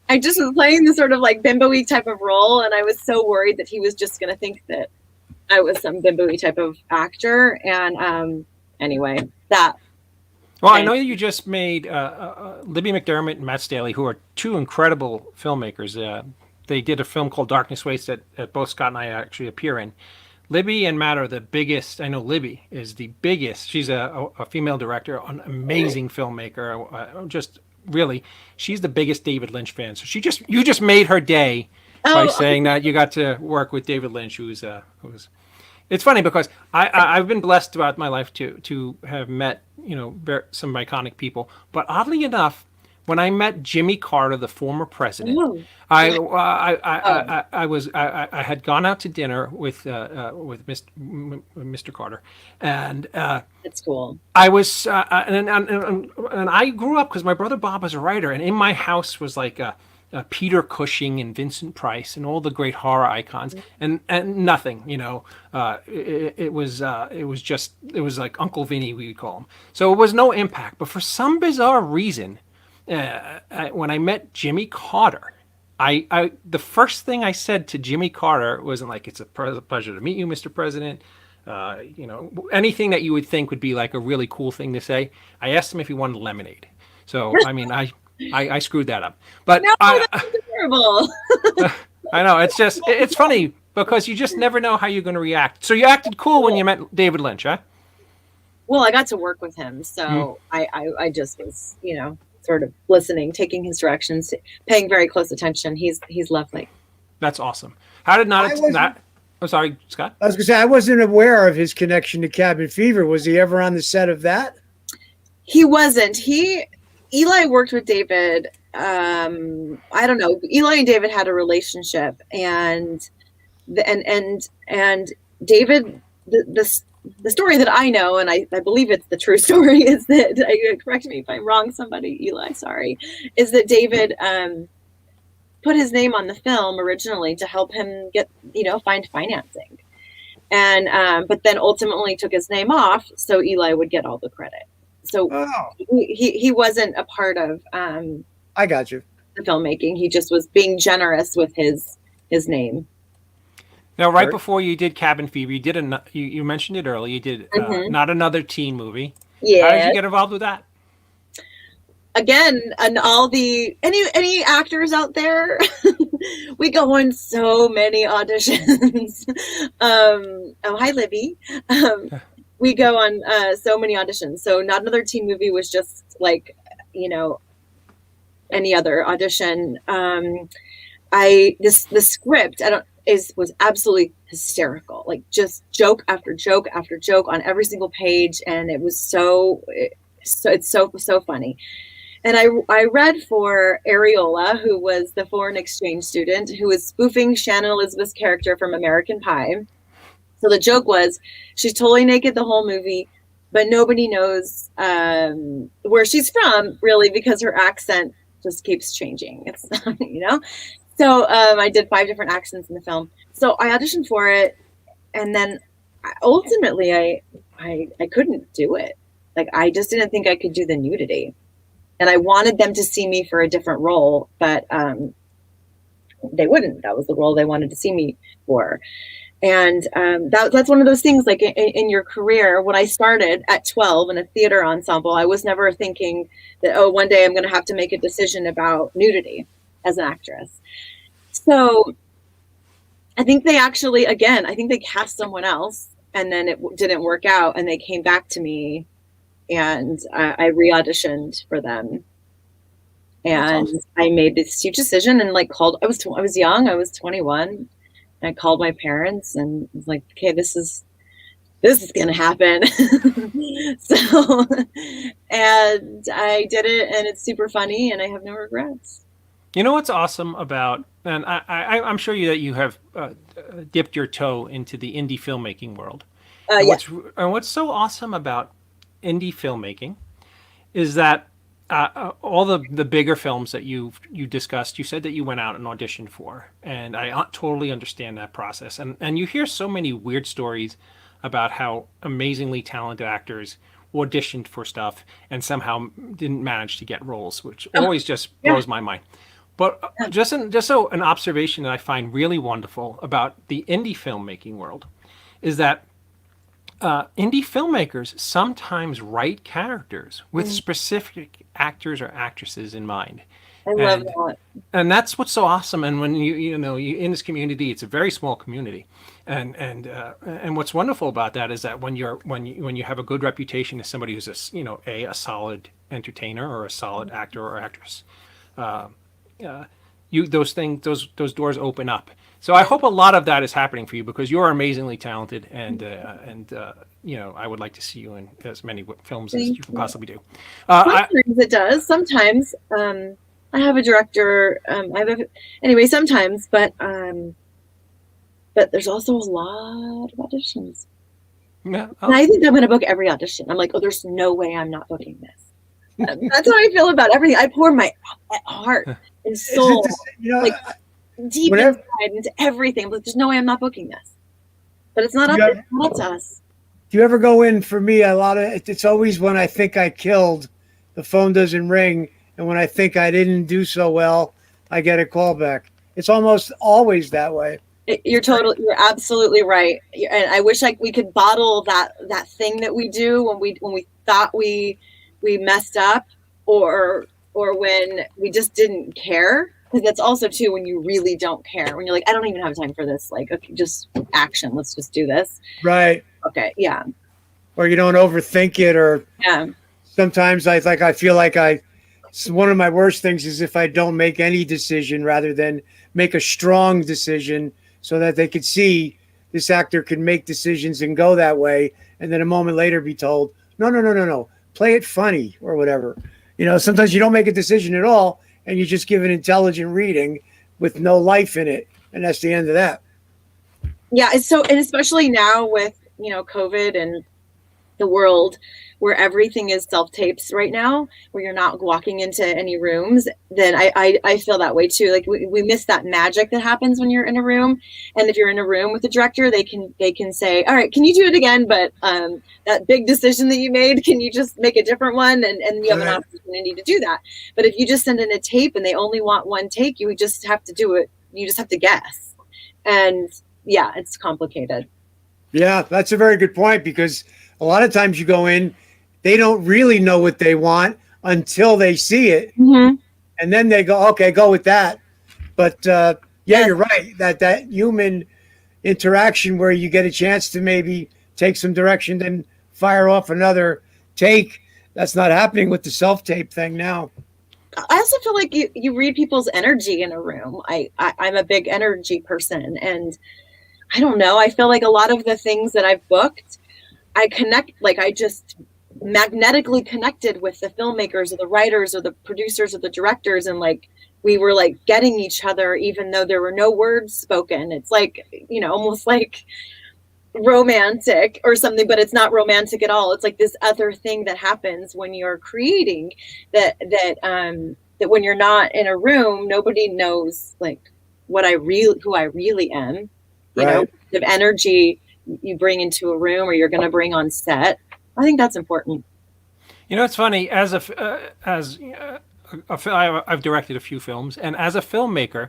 S5: I just was playing this sort of like bimbo-y type of role. And I was so worried that he was just going to think that I was some bimbo-y type of actor. And anyway, that.
S1: Well, I know you just made Libby McDermott and Matt Staley, who are 2 incredible filmmakers. They did a film called Darkness Waits that both Scott and I actually appear in. Libby and Matt are the biggest. I know Libby is the biggest. She's a female director, an amazing filmmaker. Just really, she's the biggest David Lynch fan. So you just made her day by saying that you got to work with David Lynch, who's. It's funny because I've been blessed throughout my life to have met some iconic people, but oddly enough, when I met Jimmy Carter, the former president, I had gone out to dinner with Mr. Carter, and
S5: it's cool.
S1: I was and I grew up because my brother Bob was a writer, and in my house was like Peter Cushing and Vincent Price and all the great horror icons, and nothing, it was like Uncle Vinny, we would call him. So it was no impact. But for some bizarre reason, when I met Jimmy Carter, the first thing I said to Jimmy Carter wasn't like, "It's a pleasure to meet you, Mr. President." Anything that you would think would be like a really cool thing to say. I asked him if he wanted lemonade. So I mean, I screwed that up. But
S5: No, that's terrible.
S1: I know, it's funny because you just never know how you're going to react. So you acted cool when you met David Lynch, huh?
S5: Well, I got to work with him, so I just was, sort of listening, taking his directions, paying very close attention. He's lovely.
S1: That's awesome. How did not that? I'm sorry, Scott.
S4: I was going to say, I wasn't aware of his connection to Cabin Fever. Was he ever on the set of that?
S5: He wasn't. Eli worked with David. I don't know. Eli and David had a relationship, and David, the story that I know, and I believe it's the true story, is that, correct me if I'm wrong, somebody, Eli, sorry, is that David put his name on the film originally to help him get, find financing. And, but then ultimately took his name off so Eli would get all the credit. So he wasn't a part of
S4: I got you.
S5: the filmmaking. He just was being generous with his name.
S1: Now, right before you did Cabin Fever, you did you mentioned it earlier. You did Not Another Teen Movie.
S5: Yeah.
S1: How did you get involved with that?
S5: Again, and all the any actors out there, we go on so many auditions. Oh, hi, Libby. We go on so many auditions. So Not Another Teen Movie was just like, any other audition. The script was absolutely hysterical. Like just joke after joke after joke on every single page, and it was it's so funny. And I read for Areola, who was the foreign exchange student who was spoofing Shannon Elizabeth's character from American Pie. So the joke was she's totally naked the whole movie, but nobody knows where she's from, really, because her accent just keeps changing. It's, So I did 5 different accents in the film. So I auditioned for it, and then ultimately I couldn't do it. Like, I just didn't think I could do the nudity. And I wanted them to see me for a different role, but they wouldn't. That was the role they wanted to see me for. And that's one of those things, like in your career. When I started at 12 in a theater ensemble, I was never thinking that, one day I'm going to have to make a decision about nudity as an actress. So I think they actually, I think they cast someone else, and then it didn't work out, and they came back to me, and I re-auditioned for them. And awesome. I made this huge decision and I was young, I was 21. I called my parents and was like, okay, this is going to happen. So, and I did it, and it's super funny, and I have no regrets.
S1: You know what's awesome about, and I'm sure that you have dipped your toe into the indie filmmaking world. And what's so awesome about indie filmmaking is that all the bigger films that you discussed, you said that you went out and auditioned for, and I totally understand that process. And you hear so many weird stories about how amazingly talented actors auditioned for stuff and somehow didn't manage to get roles, which always just blows my mind. But just so an observation that I find really wonderful about the indie filmmaking world is that indie filmmakers sometimes write characters with specific actors or actresses in mind.
S5: I love that.
S1: And that's what's so awesome. And when you in this community, it's a very small community. And what's wonderful about that is that when you have a good reputation as somebody who's a solid entertainer or a solid actor or actress, those doors open up. So I hope a lot of that is happening for you, because you're amazingly talented, and I would like to see you in as many films as you can possibly do.
S5: Sometimes it does. Sometimes I have a director. Sometimes, but there's also a lot of auditions. Yeah, and I think I'm going to book every audition. I'm like, there's no way I'm not booking this. That's how I feel about everything. I pour my heart and soul, like deep inside into everything. But there's no way I'm not booking this. But it's not up to us.
S4: Do you ever go in? For me, a lot of it's always when I think I killed, the phone doesn't ring, and when I think I didn't do so well, I get a call back. It's almost always that way.
S5: You're absolutely right. And I wish we could bottle that thing that we do when we thought we messed up, or when we just didn't care. Because that's also too when you really don't care. When you're like, I don't even have time for this. Like, okay, just action. Let's just do this.
S4: Right.
S5: Okay. Yeah.
S4: Or you don't overthink it, or
S5: yeah.
S4: Sometimes I feel like one of my worst things is if I don't make any decision rather than make a strong decision so that they could see this actor can make decisions and go that way. And then a moment later be told, no, play it funny or whatever. Sometimes you don't make a decision at all and you just give an intelligent reading with no life in it. And that's the end of that.
S5: Yeah. And especially now with, COVID and the world where everything is self-tapes right now, where you're not walking into any rooms, then I feel that way too. Like we miss that magic that happens when you're in a room. And if you're in a room with the director, they can say, all right, can you do it again? But that big decision that you made, can you just make a different one? And you have an opportunity to do that. But if you just send in a tape and they only want one take, you just have to do it. You just have to guess. And yeah, it's complicated.
S4: Yeah, that's a very good point, because a lot of times you go in, they don't really know what they want until they see it.
S5: Mm-hmm.
S4: And then they go, okay, go with that. But you're right. That human interaction where you get a chance to maybe take some direction, then fire off another take. That's not happening with the self-tape thing now.
S5: I also feel like you read people's energy in a room. I'm a big energy person, and I don't know. I feel like a lot of the things that I've booked, I just magnetically connected with the filmmakers or the writers or the producers or the directors, and like we were like getting each other even though there were no words spoken. It's like, almost like romantic or something, but it's not romantic at all. It's like this other thing that happens when you're creating that when you're not in a room, nobody knows like who I really am. The energy you bring into a room or you're going to bring on set. I think that's important.
S1: It's funny, I've directed a few films, and as a filmmaker,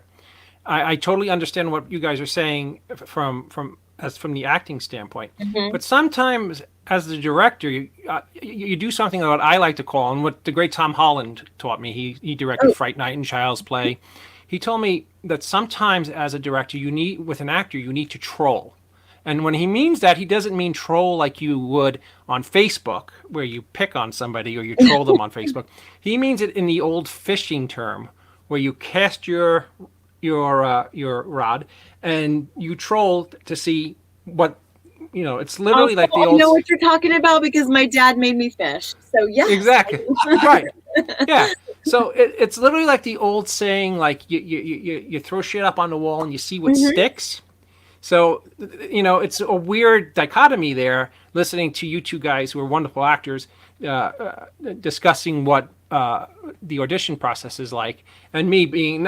S1: I totally understand what you guys are saying from the acting standpoint.
S5: Mm-hmm.
S1: But sometimes as the director, you do something that I like to call, and what the great Tom Holland taught me, he directed Fright Night and Child's Play. He told me that sometimes as a director, with an actor, you need to troll. And when he means that, he doesn't mean troll like you would on Facebook, where you pick on somebody or you troll them on Facebook. He means it in the old fishing term, where you cast your rod and you troll to see what, it's literally like the old...
S5: I know what you're talking about because my dad made me fish. So yeah.
S1: Exactly. Right. Yeah. So it's literally like the old saying, like you throw shit up on the wall and you see what sticks. So, it's a weird dichotomy there, listening to you two guys who are wonderful actors discussing what the audition process is like, and me being,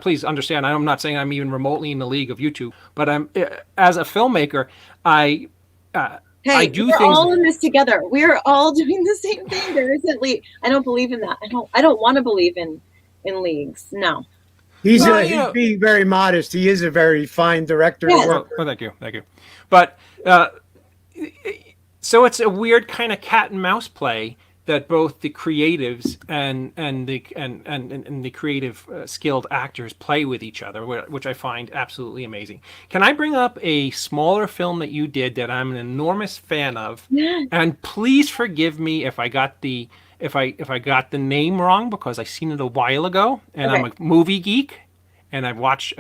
S1: please understand, I'm not saying I'm even remotely in the league of you two, but I'm, as a filmmaker, I do
S5: we're
S1: things.
S5: All in this together. We're all doing the same thing. There isn't I don't believe in that. I don't want to believe in leagues. No.
S4: He's being very modest. He is a very fine director.
S1: Yeah. Oh, thank you. But so it's a weird kind of cat and mouse play that both the creatives and the creative skilled actors play with each other, which I find absolutely amazing. Can I bring up a smaller film that you did that I'm an enormous fan of?
S5: Yeah.
S1: And please forgive me if I got the name wrong, because I seen it a while ago, and I'm a movie geek, and I've watched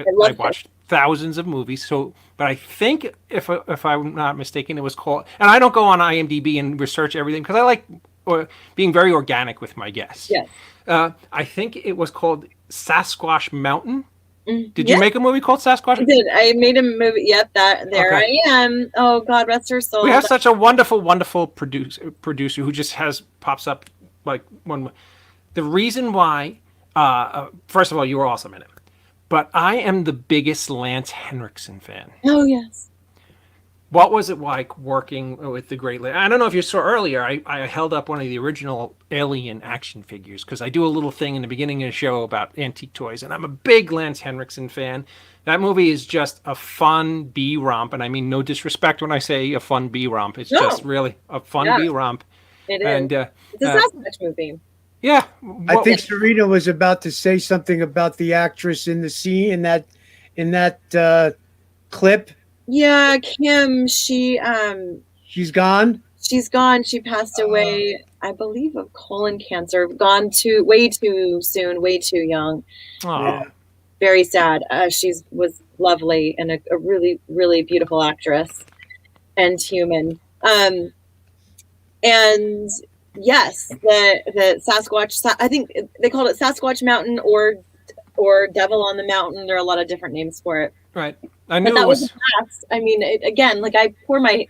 S1: thousands of movies. So, but I think if I'm not mistaken, it was called. And I don't go on IMDb and research everything because I like being very organic with my guests.
S5: Yes.
S1: I think it was called Sasquatch Mountain. Did you make a movie called Sasquatch?
S5: I did. I made a movie. Yep, I am. Oh God, rest her soul.
S1: We have such a wonderful producer who just pops up like one. The reason why, first of all, you were awesome in it, but I am the biggest Lance Henriksen fan.
S5: Oh yes.
S1: What was it like working with the great? I don't know if you saw earlier. I held up one of the original Alien action figures because I do a little thing in the beginning of the show about antique toys, and I'm a big Lance Henriksen fan. That movie is just a fun B romp, and I mean no disrespect when I say a fun B romp. It's just really a fun B romp.
S5: It is.
S1: And
S5: it's a Sasquatch movie.
S1: yeah,
S4: I think Serena was about to say something about the actress in the scene in that clip.
S5: Yeah, Kim. She's
S4: gone.
S5: She's gone. She passed away, I believe, of colon cancer. Gone way too soon, way too young.
S1: Oh.
S4: Yeah.
S5: Very sad. She was lovely and a really, really beautiful actress and human. And yes, the Sasquatch. I think they called it Sasquatch Mountain or Devil on the Mountain. There are a lot of different names for it.
S1: Right. I knew
S5: But that
S1: it
S5: was
S1: was.
S5: a blast. I mean, again, like I pour my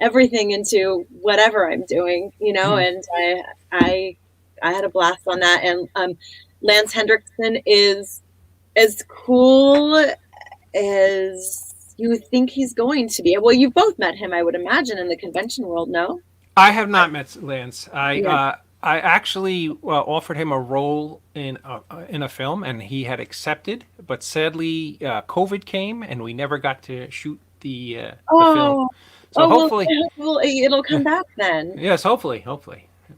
S5: everything into whatever I'm doing, and I had a blast on that. And Lance Henriksen is as cool as you think he's going to be. Well, you've both met him, I would imagine, in the convention world, no?
S1: I have not met Lance.
S5: Yeah.
S1: I actually offered him a role in a film, and he had accepted. But sadly, COVID came, and we never got to shoot the film. So hopefully,
S5: well, it'll come back then.
S1: Yes, hopefully.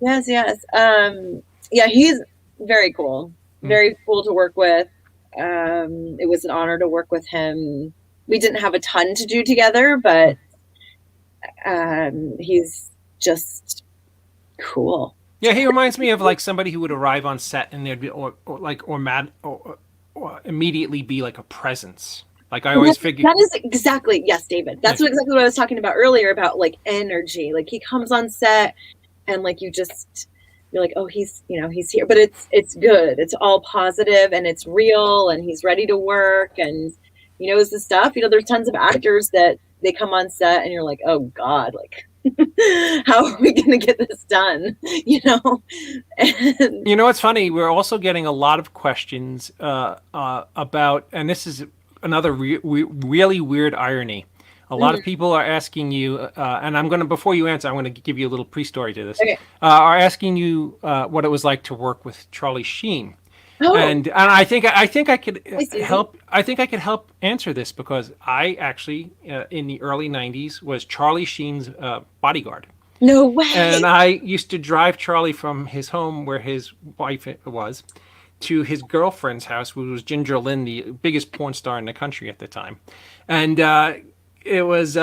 S5: Yes. Yeah, he's very cool. Very cool to work with. It was an honor to work with him. We didn't have a ton to do together, but he's just cool.
S1: Yeah, he reminds me of like somebody who would arrive on set and there'd be or immediately be like a presence. Like I always figure
S5: that is exactly David. That's exactly what I was talking about earlier about like energy. Like he comes on set and like you're like, oh, he's here, but it's good. It's all positive and it's real and he's ready to work and he knows the stuff. There's tons of actors that they come on set and you're like, oh God, like how are we going to get this done? And
S1: it's funny. We're also getting a lot of questions about, and this is another really weird irony. A lot of people are asking you, and before you answer, I'm going to give you a little pre-story to this.
S5: Okay.
S1: Are asking you what it was like to work with Charlie Sheen.
S5: Oh.
S1: And I think I could
S5: Susie.
S1: help. I think I could help answer this because I actually in the early '90s was Charlie Sheen's bodyguard.
S5: No way.
S1: And I used to drive Charlie from his home where his wife was to his girlfriend's house, which was Ginger Lynn, the biggest porn star in the country at the time. And it was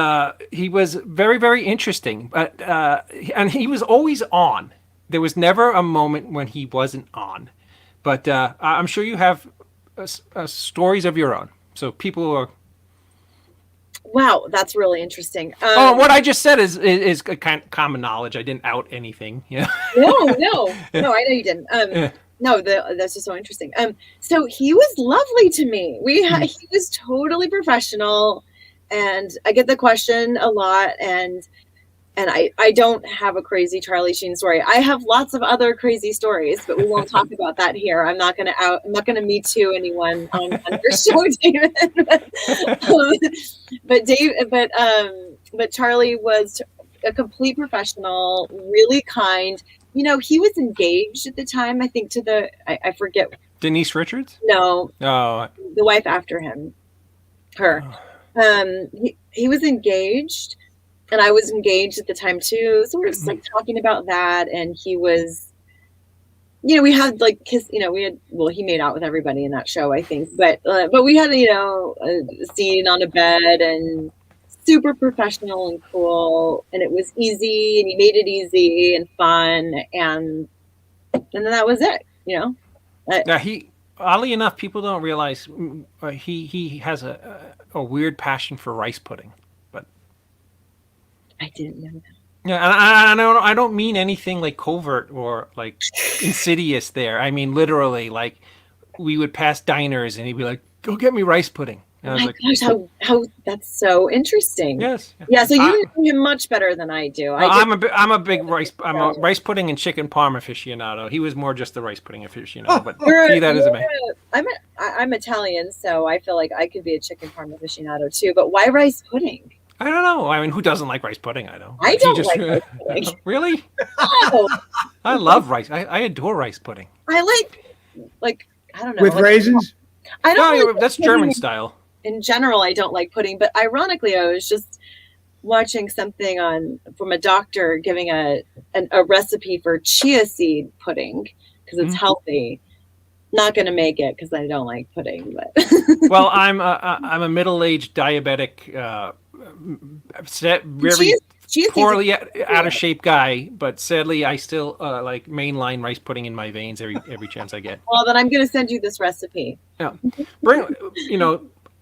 S1: he was very, very interesting, but and he was always on. There was never a moment when he wasn't on. But I'm sure you have stories of your own. So people are.
S5: Wow, that's really interesting.
S1: What I just said is a kind of common knowledge. I didn't out anything. Yeah.
S5: No, I know you didn't. No, that's just so interesting. So he was lovely to me. He was totally professional, and I get the question a lot, and I don't have a crazy Charlie Sheen story. I have lots of other crazy stories, but we won't talk about that here. I'm not gonna Me Too anyone on your show, David. But Charlie was a complete professional, really kind. He was engaged at the time, I think, to I forget.
S1: Denise Richards?
S5: No.
S1: Oh.
S5: The wife after him. Her. He was engaged, and I was engaged at the time too. So we were just like talking about that, and he was, we had like he made out with everybody in that show, I think, but we had, a scene on a bed and super professional and cool, and it was easy, and he made it easy and fun, and then that was it.
S1: Now oddly enough, people don't realize he has a weird passion for rice pudding, but
S5: I didn't know that.
S1: Yeah, and I don't mean anything like covert or like insidious there. I mean literally, like we would pass diners and he'd be like, "Go get me rice pudding." And I
S5: Oh
S1: was
S5: my
S1: like,
S5: gosh, how that's so interesting.
S1: yes.
S5: Yeah, so you do him much better than I do.
S1: I'm a big rice pudding and chicken parm aficionado. He was more just the rice pudding aficionado, but be that as it may.
S5: I'm Italian, so I feel like I could be a chicken parm aficionado too. But why rice pudding?
S1: I don't know. I mean, who doesn't like rice pudding? I know.
S5: I don't like rice pudding.
S1: Really?
S5: Oh,
S1: I love rice. I adore rice pudding.
S5: I like I don't know.
S4: With raisins?
S5: I don't.
S1: No,
S5: like
S1: that's
S5: pudding.
S1: German style.
S5: In general, I don't like pudding. But ironically, I was just watching something from a doctor giving a recipe for chia seed pudding because it's healthy. Not going to make it because I don't like pudding. But
S1: Well, I'm a middle-aged diabetic, very poorly out of shape guy. But sadly, I still like mainline rice pudding in my veins every chance I get.
S5: Well, then I'm going to send you this recipe.
S1: Yeah,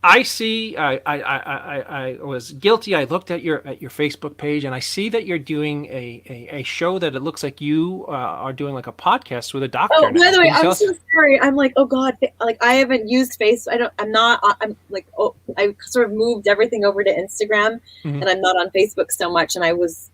S1: I see. I was guilty. I looked at your Facebook page, and I see that you're doing a show that it looks like you are doing like a podcast with a doctor.
S5: Oh, by the way, I'm
S1: us?
S5: so sorry. I'm like, oh God, like I haven't used face. I'm like, oh, I sort of moved everything over to Instagram, and I'm not on Facebook so much. And I was,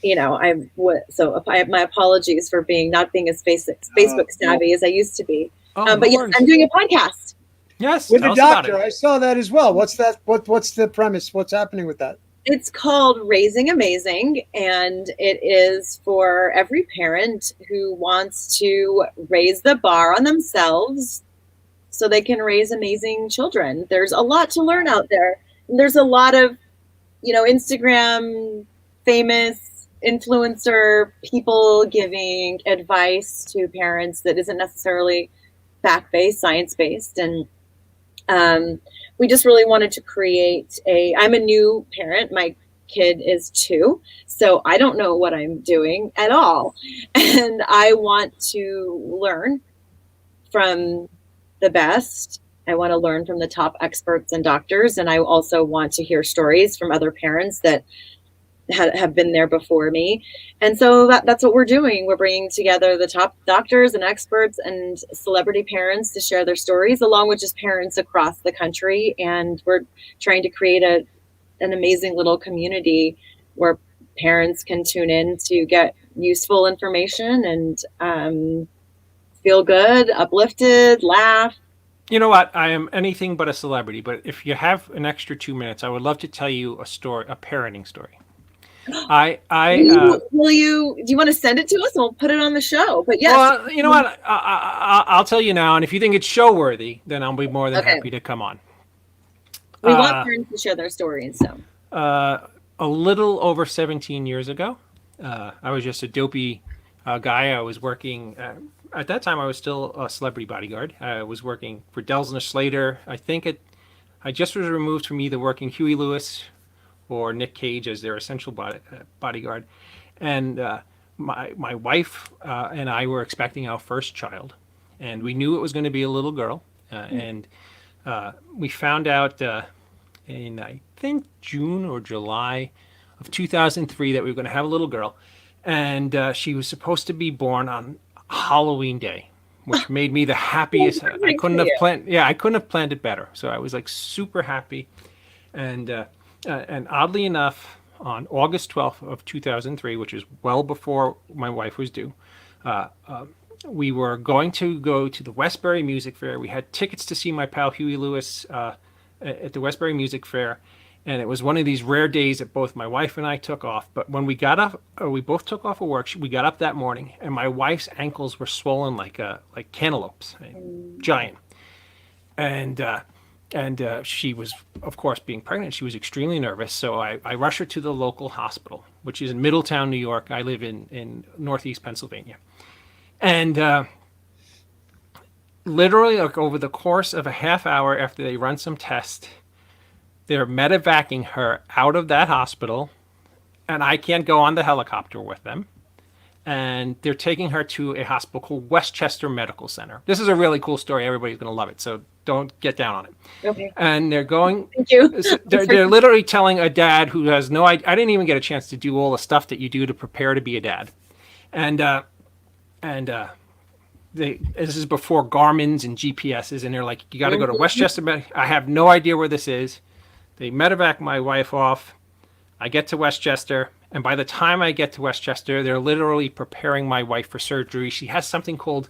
S5: so my apologies for not being as Facebook savvy as I used to be. But yes, I'm doing a podcast.
S1: Yes,
S4: with the doctor. I saw that as well. What's that? What's the premise? What's happening with that?
S5: It's called Raising Amazing, and it is for every parent who wants to raise the bar on themselves so they can raise amazing children. There's a lot to learn out there. There's a lot of, Instagram famous influencer people giving advice to parents that isn't necessarily fact-based, science-based, and we just really wanted to create I'm a new parent. My kid is 2, so I don't know what I'm doing at all. And I want to learn from the best. I want to learn from the top experts and doctors. And I also want to hear stories from other parents that have been there before me. And so that's what we're doing. We're bringing together the top doctors and experts and celebrity parents to share their stories, along with just parents across the country. And we're trying to create an amazing little community where parents can tune in to get useful information and feel good, uplifted, laugh.
S1: You know what? I am anything but a celebrity, but if you have an extra 2 minutes, I would love to tell you a parenting story. Do
S5: you want to send it to us and we'll put it on the show? But yes.
S1: Well, you know what? I'll tell you now, and if you think it's show worthy, then I'll be more than happy to come on.
S5: We want parents to share their stories. So
S1: a little over 17 years ago, I was just a dopey guy. I was working at that time. I was still a celebrity bodyguard. I was working for Delsner Slater. I just was removed from either working Huey Lewis or Nick Cage as their essential bodyguard. And my wife and I were expecting our first child. And we knew it was going to be a little girl. And we found out in, I think, June or July of 2003 that we were going to have a little girl. And she was supposed to be born on Halloween Day, which made me the happiest. I couldn't have planned it better. So I was like super happy. And oddly enough, on August 12th of 2003, which is well before my wife was due, we were going to go to the Westbury Music Fair. We had tickets to see my pal Huey Lewis at the Westbury Music Fair. And it was one of these rare days that both my wife and I took off. But when we got up, we both took off of work. We got up that morning, and my wife's ankles were swollen like cantaloupes, giant. And she was, of course, being pregnant. She was extremely nervous. So I rushed her to the local hospital, which is in Middletown, New York. I live in Northeast Pennsylvania. And literally, like, over the course of a half hour after they run some tests, they're medevacing her out of that hospital. And I can't go on the helicopter with them. And they're taking her to a hospital called Westchester Medical Center. This is a really cool story. Everybody's going to love it. So don't get down on it. Okay. And they're going.
S5: Thank you.
S1: They're literally telling a dad who has no idea. I didn't even get a chance to do all the stuff that you do to prepare to be a dad. And this is before Garmin's and GPSs, and they're like, you got to go to Westchester. I have no idea where this is. They medevac my wife off. I get to Westchester, and by the time I get to Westchester, they're literally preparing my wife for surgery. She has something called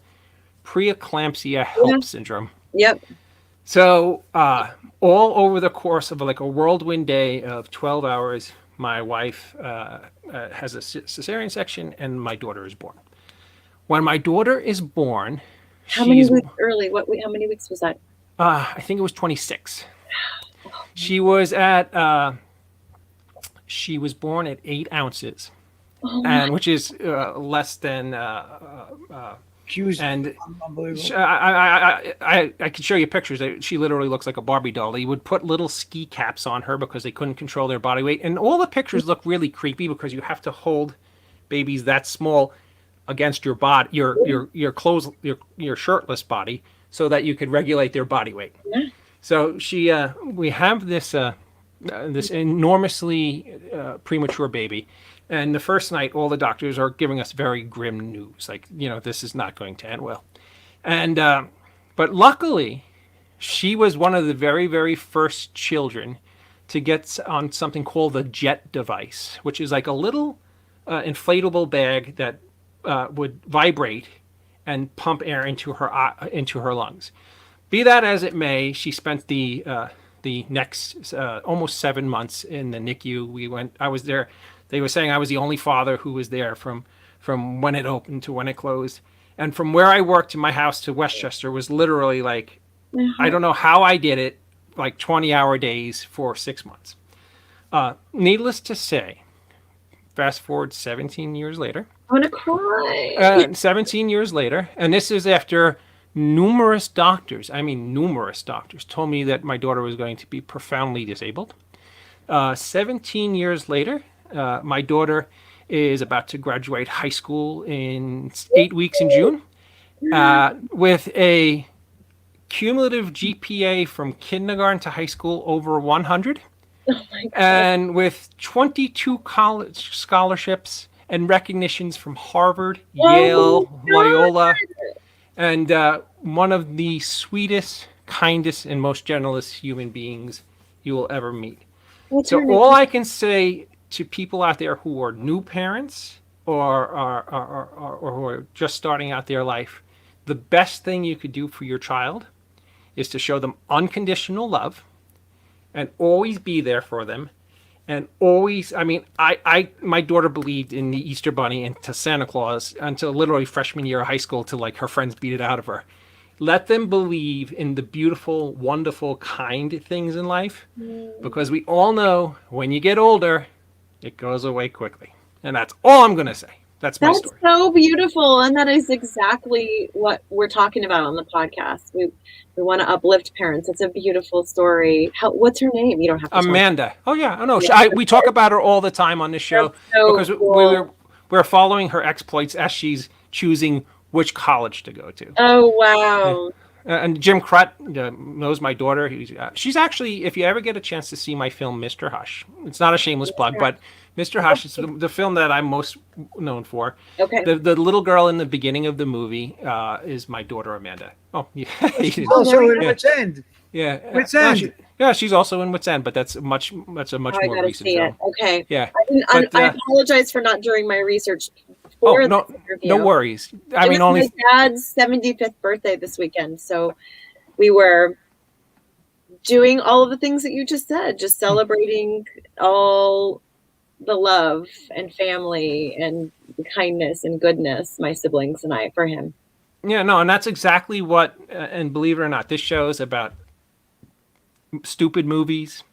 S1: preeclampsia HELLP syndrome.
S5: Yep.
S1: So all over the course of like a whirlwind day of 12 hours, my wife has a cesarean section, and my daughter is born. When my daughter is born,
S5: how many weeks early? How many weeks was that?
S1: I think it was 26. She was at. She was born at 8 ounces, and which is less than.
S4: She was
S1: and
S4: unbelievable.
S1: I could show you pictures. She literally looks like a Barbie doll. They would put little ski caps on her because they couldn't control their body weight, and all the pictures look really creepy because you have to hold babies that small against your body, your clothes, your shirtless body, so that you could regulate their body weight.
S5: Yeah.
S1: So we have this this enormously premature baby, and the first night, all the doctors are giving us very grim news, like, this is not going to end well. And but luckily, she was one of the very, very first children to get on something called the JET device, which is like a little inflatable bag that would vibrate and pump air into her lungs. Be that as it may, she spent the next almost 7 months in the NICU. I was there. They were saying I was the only father who was there from when it opened to when it closed. And from where I worked in my house to Westchester was literally like, I don't know how I did it, like 20-hour days for 6 months. Needless to say, fast forward 17 years later.
S5: I'm gonna cry.
S1: 17 years later, and this is after numerous doctors told me that my daughter was going to be profoundly disabled. 17 years later, my daughter is about to graduate high school in 8 weeks in June, with a cumulative GPA from kindergarten to high school over 100, and with 22 college scholarships and recognitions from Harvard, Yale, Loyola, and one of the sweetest, kindest, and most generous human beings you will ever meet. So all I can say to people out there who are new parents or who are just starting out their life, the best thing you could do for your child is to show them unconditional love and always be there for them. And always, my daughter believed in the Easter Bunny and to Santa Claus until literally freshman year of high school, till like her friends beat it out of her. Let them believe in the beautiful, wonderful, kind things in life, because we all know when you get older, it goes away quickly. And that's all I'm going to say. That's my story.
S5: That's so beautiful. And that is exactly what we're talking about on the podcast. We want to uplift parents. It's a beautiful story. What's her name? You don't have to.
S1: Amanda. Oh, yeah. I know. We talk about her all the time on this show because
S5: cool.
S1: we're following her exploits as she's choosing which college to go to.
S5: Oh, wow.
S1: And Jim Crut knows my daughter. She's actually, if you ever get a chance to see my film, Mr. Hush, it's not a shameless plug, but Mr. Hush is the film that I'm most known for.
S5: Okay.
S1: The little girl in the beginning of the movie is my daughter, Amanda. Oh, yeah.
S4: She's also in Wits End.
S1: Yeah.
S4: Wits End.
S1: She's also in Wits End, but that's a much more recent film.
S5: Okay.
S1: Yeah.
S5: I apologize for not doing my research.
S1: No worries.
S5: It was my dad's 75th birthday this weekend, so we were doing all of the things that you just said, just celebrating all the love and family and kindness and goodness, my siblings and I, for him.
S1: Yeah, no, and that's exactly what, and believe it or not, this show is about stupid movies,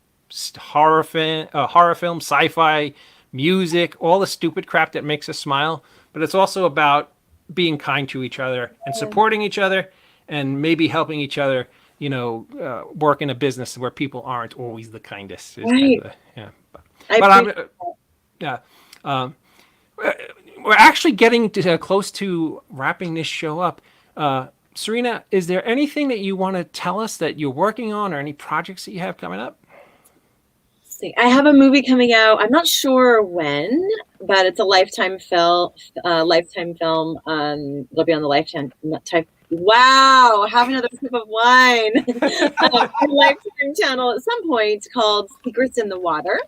S1: horror film, sci-fi, music, all the stupid crap that makes us smile. But it's also about being kind to each other and supporting each other and maybe helping each other, work in a business where people aren't always the kindest.
S5: Right.
S1: We're actually getting close to wrapping this show up. Cerina, is there anything that you want to tell us that you're working on or any projects that you have coming up?
S5: see. I have a movie coming out. I'm not sure when, but it's a Lifetime film. Lifetime film. It'll be on the Lifetime type. Wow, have another sip of wine. Lifetime channel at some point called Secrets in the Water.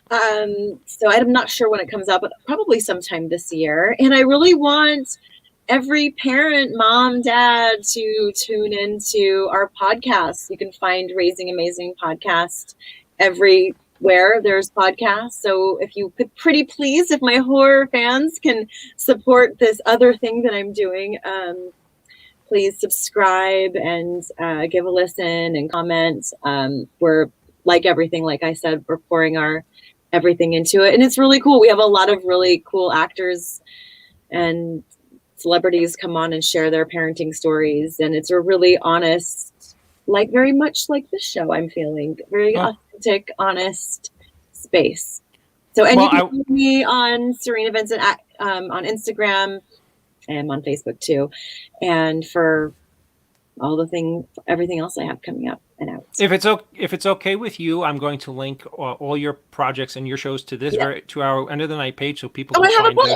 S5: So I'm not sure when it comes out, but probably sometime this year. And I really want every parent, mom, dad, to tune into our podcast. You can find Raising Amazing podcast everywhere there's podcasts. So if you could pretty please, if my horror fans can support this other thing that I'm doing, please subscribe and give a listen and comment. We're like everything, like I said, we're pouring our everything into it. And it's really cool. We have a lot of really cool actors and celebrities come on and share their parenting stories. And it's a really honest, like very much like this show I'm feeling, very authentic, honest space. So, and you can find me on Serena Vincent on Instagram and on Facebook too. And for all the everything else I have coming up and out.
S1: If it's okay with you, I'm going to link all your projects and your shows to this to our end of the night page so people can
S5: I have
S1: find
S5: a book.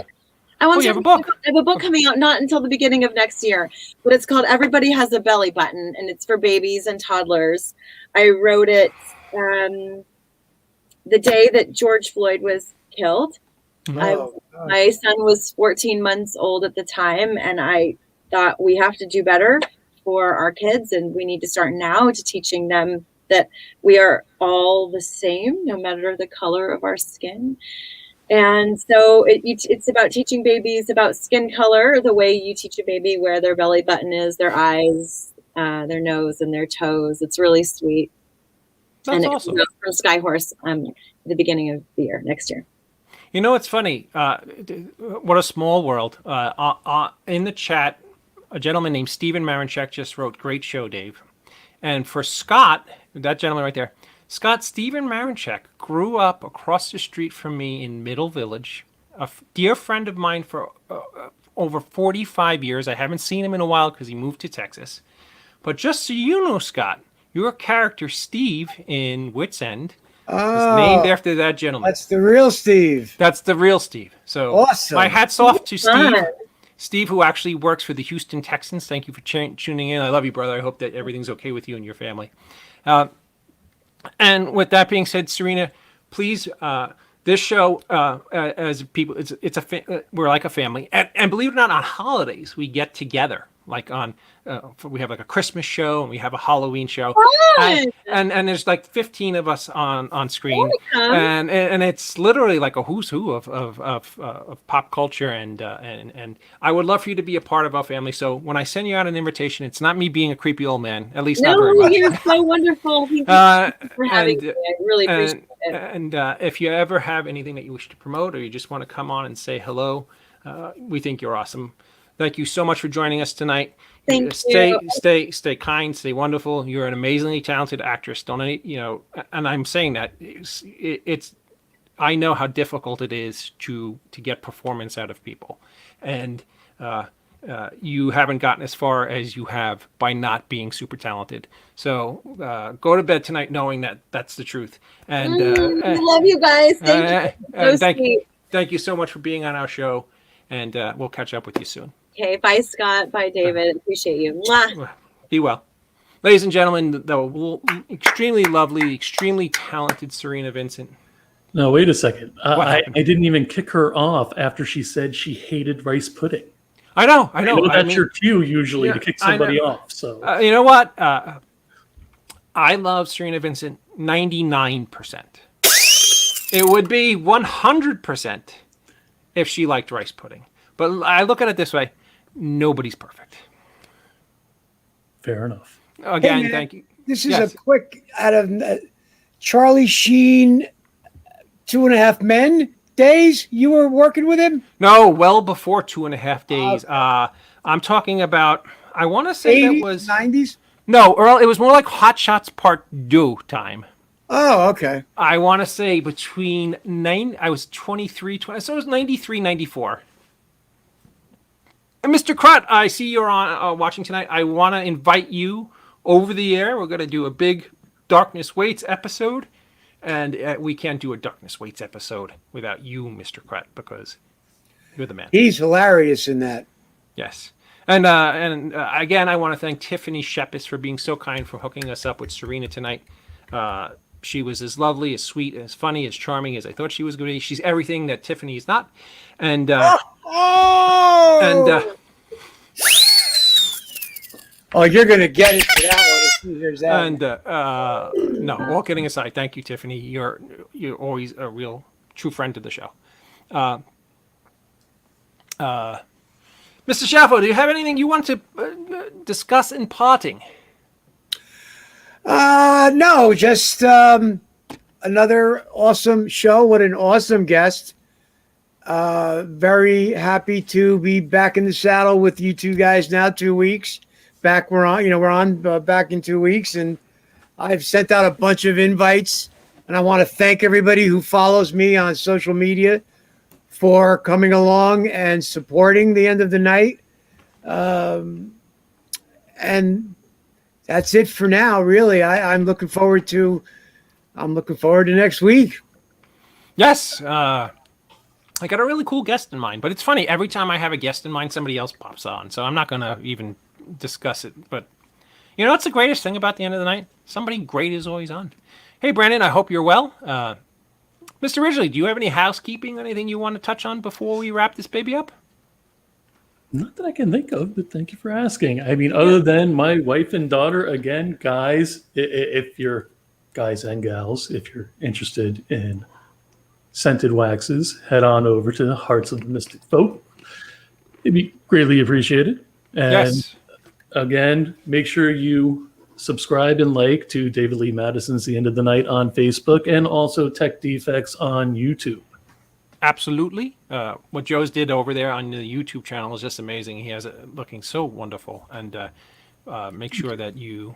S1: you have a book.
S5: I have a book coming out not until the beginning of next year, but it's called Everybody Has a Belly Button, and it's for babies and toddlers. I wrote it the day that George Floyd was killed. My son was 14 months old at the time, and I thought we have to do better for our kids, and we need to start now to teaching them that we are all the same, no matter the color of our skin. And so it's about teaching babies about skin color, the way you teach a baby where their belly button is, their eyes, their nose, and their toes. It's really sweet.
S1: That's
S5: and
S1: awesome.
S5: It's from Skyhorse at the beginning of the year, next year.
S1: You know, it's funny. What a small world. In the chat, a gentleman named Steven Marinchek just wrote, "Great show, Dave." And for Scott, that gentleman right there, Scott, Steven Marinchek grew up across the street from me in Middle Village, a dear friend of mine for over 45 years. I haven't seen him in a while because he moved to Texas. But just so you know, Scott, your character Steve in Wits End is named after that gentleman.
S4: That's the real Steve.
S1: That's the real Steve. So
S4: awesome.
S1: My hat's off to Steve. Steve, who actually works for the Houston Texans. Thank you for tuning in. I love you, brother. I hope that everything's okay with you and your family. And with that being said, Serena, please, this show, as people, we're like a family. And believe it or not, on holidays, we get together. Like we have like a Christmas show and we have a Halloween show, and there's like 15 of us on screen, and it's literally like a who's who of pop culture, and I would love for you to be a part of our family. So when I send you out an invitation, it's not me being a creepy old man, at least not very much.
S5: You're so wonderful. Thank you for having me. I really appreciate it.
S1: And if you ever have anything that you wish to promote or you just want to come on and say hello, we think you're awesome. Thank you so much for joining us tonight.
S5: Thank you.
S1: Stay kind, stay wonderful. You're an amazingly talented actress. And I'm saying that it's I know how difficult it is to get performance out of people, and you haven't gotten as far as you have by not being super talented. So go to bed tonight knowing that that's the truth. And
S5: I love you guys. Thank you.
S1: Thank you so much for being on our show, and we'll catch up with you soon.
S5: Okay, bye, Scott. Bye, David. Appreciate you. Mwah.
S1: Be well. Ladies and gentlemen, the extremely lovely, extremely talented Cerina Vincent.
S2: No, wait a second. I didn't even kick her off after she said she hated rice pudding.
S1: I know.
S2: That's your cue usually to kick somebody off. So
S1: you know what? I love Cerina Vincent 99%. It would be 100% if she liked rice pudding. But I look at it this way. Nobody's perfect.
S2: Fair enough.
S1: Again,
S4: man,
S1: thank you.
S4: This is a quick out of Charlie Sheen, 2.5 Men days. You were working with him?
S1: No, well before 2.5 days. I'm talking about, I want to say
S4: 80s,
S1: that was
S4: 90s.
S1: No, Earl. It was more like Hot Shots Part 2 time.
S4: Oh, okay.
S1: I want to say between I was 23, so it was 93, 94. And Mr. Crut, I see you're on watching tonight. I want to invite you over the air. We're going to do a big Darkness Waits episode. And we can't do a Darkness Waits episode without you, Mr. Kret, because you're the man.
S4: He's hilarious in that.
S1: Yes. And again, I want to thank Tiffany Shepis for being so kind, for hooking us up with Cerina tonight. She was as lovely, as sweet, as funny, as charming as I thought she was going to be. She's everything that Tiffany is not. And
S4: Oh, you're gonna get it for that one if she hears that.
S1: And no, all kidding aside, thank you, Tiffany. You're always a real true friend to the show. Mr. Schiaffo, do you have anything you want to discuss in parting?
S4: No, just another awesome show. What an awesome guest. Very happy to be back in the saddle with you two guys now. 2 weeks back. We're on back in 2 weeks, and I've sent out a bunch of invites, and I want to thank everybody who follows me on social media for coming along and supporting the end of the night. And that's it for now, really. I'm looking forward to next week.
S1: Yes. I got a really cool guest in mind, but it's funny. Every time I have a guest in mind, somebody else pops on. So I'm not going to even discuss it. But you know what's the greatest thing about the end of the night? Somebody great is always on. Hey, Brandon, I hope you're well. Mr. Ridgely, do you have any housekeeping, anything you want to touch on before we wrap this baby up?
S2: Not that I can think of, but thank you for asking. I mean, other than my wife and daughter, again, guys, if you're guys and gals, if you're interested in scented waxes, head on over to the Hearts of the Mystic Folk. It'd be greatly appreciated. And
S1: Yes.
S2: again, make sure you subscribe and like to David Lee Madison's The End of the Night on Facebook, and also Tech Defects on YouTube.
S1: Absolutely. What Joe's did over there on the YouTube channel is just amazing. He has it looking so wonderful. And make sure that you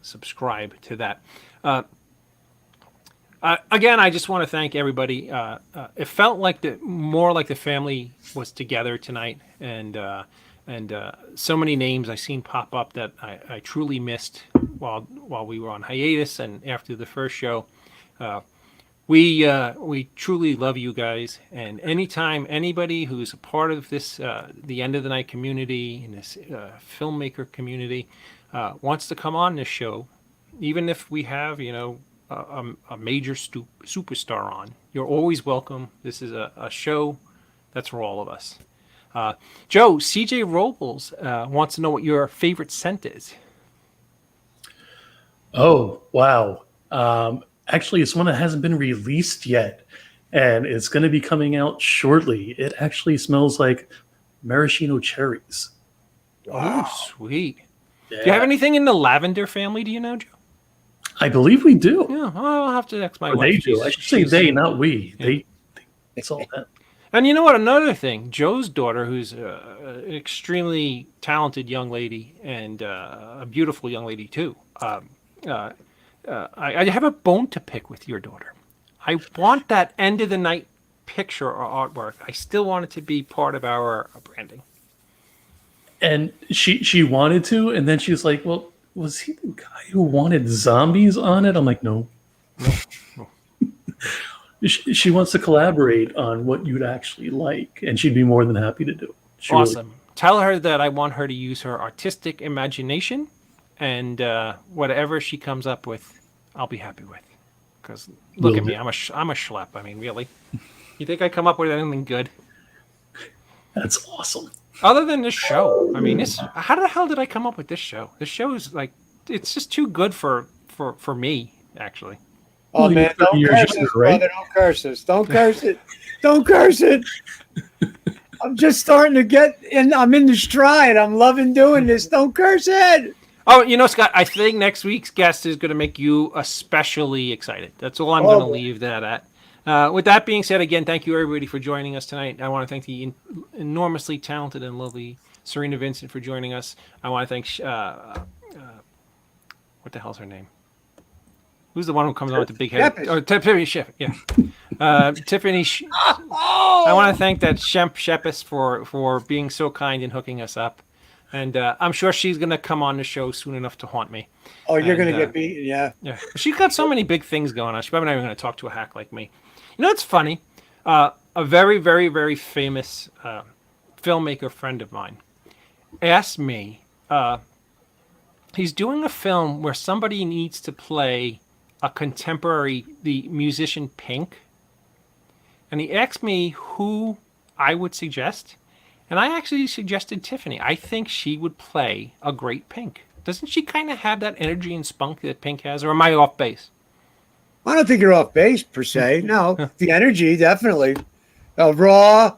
S1: subscribe to that. Again, I just want to thank everybody. It felt like more like the family was together tonight, and so many names I seen pop up that I truly missed while we were on hiatus and after the first show. We truly love you guys, and anytime anybody who's a part of this the End of the Night community and this filmmaker community wants to come on this show, even if we have a major superstar on, you're always welcome. This is a show that's for all of us. Joe, CJ Robles wants to know what your favorite scent is.
S2: Oh, wow. Actually, it's one that hasn't been released yet, and it's going to be coming out shortly. It actually smells like maraschino cherries.
S1: Wow. Oh, sweet.
S2: Yeah.
S1: Do you have anything in the lavender family, do you know, Joe?
S2: I believe we do.
S1: Yeah, I'll have to ask my
S2: Or
S1: wife.
S2: they do. I should say they, not we.
S1: Yeah.
S2: It's all that.
S1: And you know what? Another thing, Joe's daughter, who's an extremely talented young lady and a beautiful young lady too. I have a bone to pick with your daughter. I want that end of the night picture or artwork. I still want it to be part of our branding.
S2: And she wanted to, and then she was like, well, was he the guy who wanted zombies on it? I'm like, no. She wants to collaborate on what you'd actually like, and she'd be more than happy to do it. She
S1: Awesome.
S2: really-
S1: Tell her that I want her to use her artistic imagination, and whatever she comes up with, I'll be happy with. Because look at me, I'm a schlep. I mean, really? You think I come up with anything good?
S2: That's awesome.
S1: Other than this show, I mean, how the hell did I come up with this show? This show is like, it's just too good for me, actually.
S4: Oh,
S2: Well,
S4: man, don't
S2: you're
S4: curse
S2: younger,
S4: us,
S2: right?
S4: brother. Don't curse us. Don't curse it. Don't curse it. I'm just starting to get in. I'm in the stride. I'm loving doing this. Don't curse it.
S1: Oh, you know, Scott, I think next week's guest is going to make you especially excited. That's all I'm going to leave that at. With that being said, again, thank you everybody for joining us tonight. I want to thank the enormously talented and lovely Serena Vincent for joining us. I want to thank, what the hell's her name? Who's the one who comes on with the big head?
S4: Shepis.
S1: Oh, Tiffany Shepis, yeah. Tiffany. I want to thank that Shepis for being so kind and hooking us up. And I'm sure she's going to come on the show soon enough to haunt me.
S4: Oh, you're
S1: And,
S4: gonna get beaten, yeah.
S1: Yeah. She's got so many big things going on. She's probably not even going to talk to a hack like me. You know, it's funny. A very, very, very famous filmmaker friend of mine asked me, he's doing a film where somebody needs to play a contemporary, the musician Pink. And he asked me who I would suggest. And I actually suggested Tiffany. I think she would play a great Pink. Doesn't she kind of have that energy and spunk that Pink has? Or am I off base?
S4: I don't think you're off base per se. No, the energy definitely raw.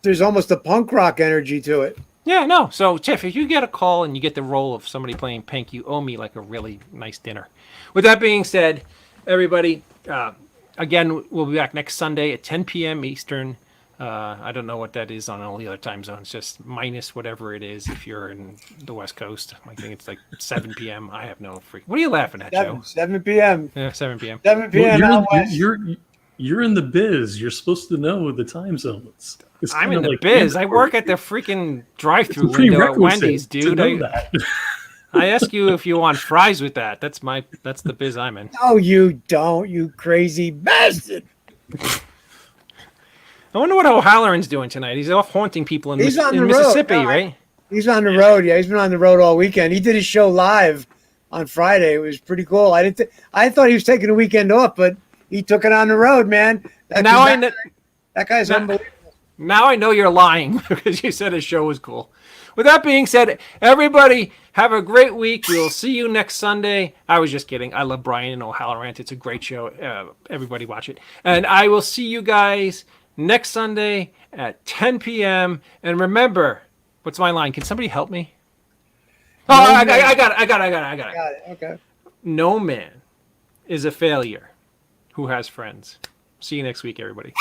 S4: There's almost a punk rock energy to it.
S1: Yeah, no. So, Tiff, if you get a call and you get the role of somebody playing Pink, you owe me like a really nice dinner. With that being said, everybody, again, we'll be back next Sunday at 10 p.m. Eastern. I don't know what that is on all the other time zones, just minus whatever it is if you're in the West Coast. I think it's like 7 p.m. I have no freak. What are you laughing at, Joe?
S4: 7 p.m.
S1: Yeah, 7 p.m.
S4: 7 p.m. out west.
S2: You're in the biz. You're supposed to know the time zones. It's
S1: I'm
S2: kinda
S1: in the
S2: like
S1: biz. I work at the freaking drive-through
S2: It's a
S1: window at
S2: prerequisite
S1: Wendy's,
S2: to
S1: dude.
S2: know that.
S1: I ask you if you want fries with that. That's the biz I'm in.
S4: No, you don't, you crazy bastard.
S1: I wonder what O'Halloran's doing tonight. He's off haunting people in,
S4: He's on
S1: in
S4: the road.
S1: Mississippi,
S4: No,
S1: right?
S4: He's on the road. Yeah, he's been on the road all weekend. He did his show live on Friday. It was pretty cool. I thought he was taking a weekend off, but he took it on the road, man. That guy's unbelievable.
S1: Now I know you're lying because you said his show was cool. With that being said, everybody have a great week. We'll see you next Sunday. I was just kidding. I love Brian and O'Halloran. It's a great show. Everybody watch it. And I will see you guys next Sunday at 10 p.m. And remember, what's my line? Can somebody help me? Oh, I got it.
S4: Got it. Okay.
S1: No man is a failure who has friends. See you next week, everybody.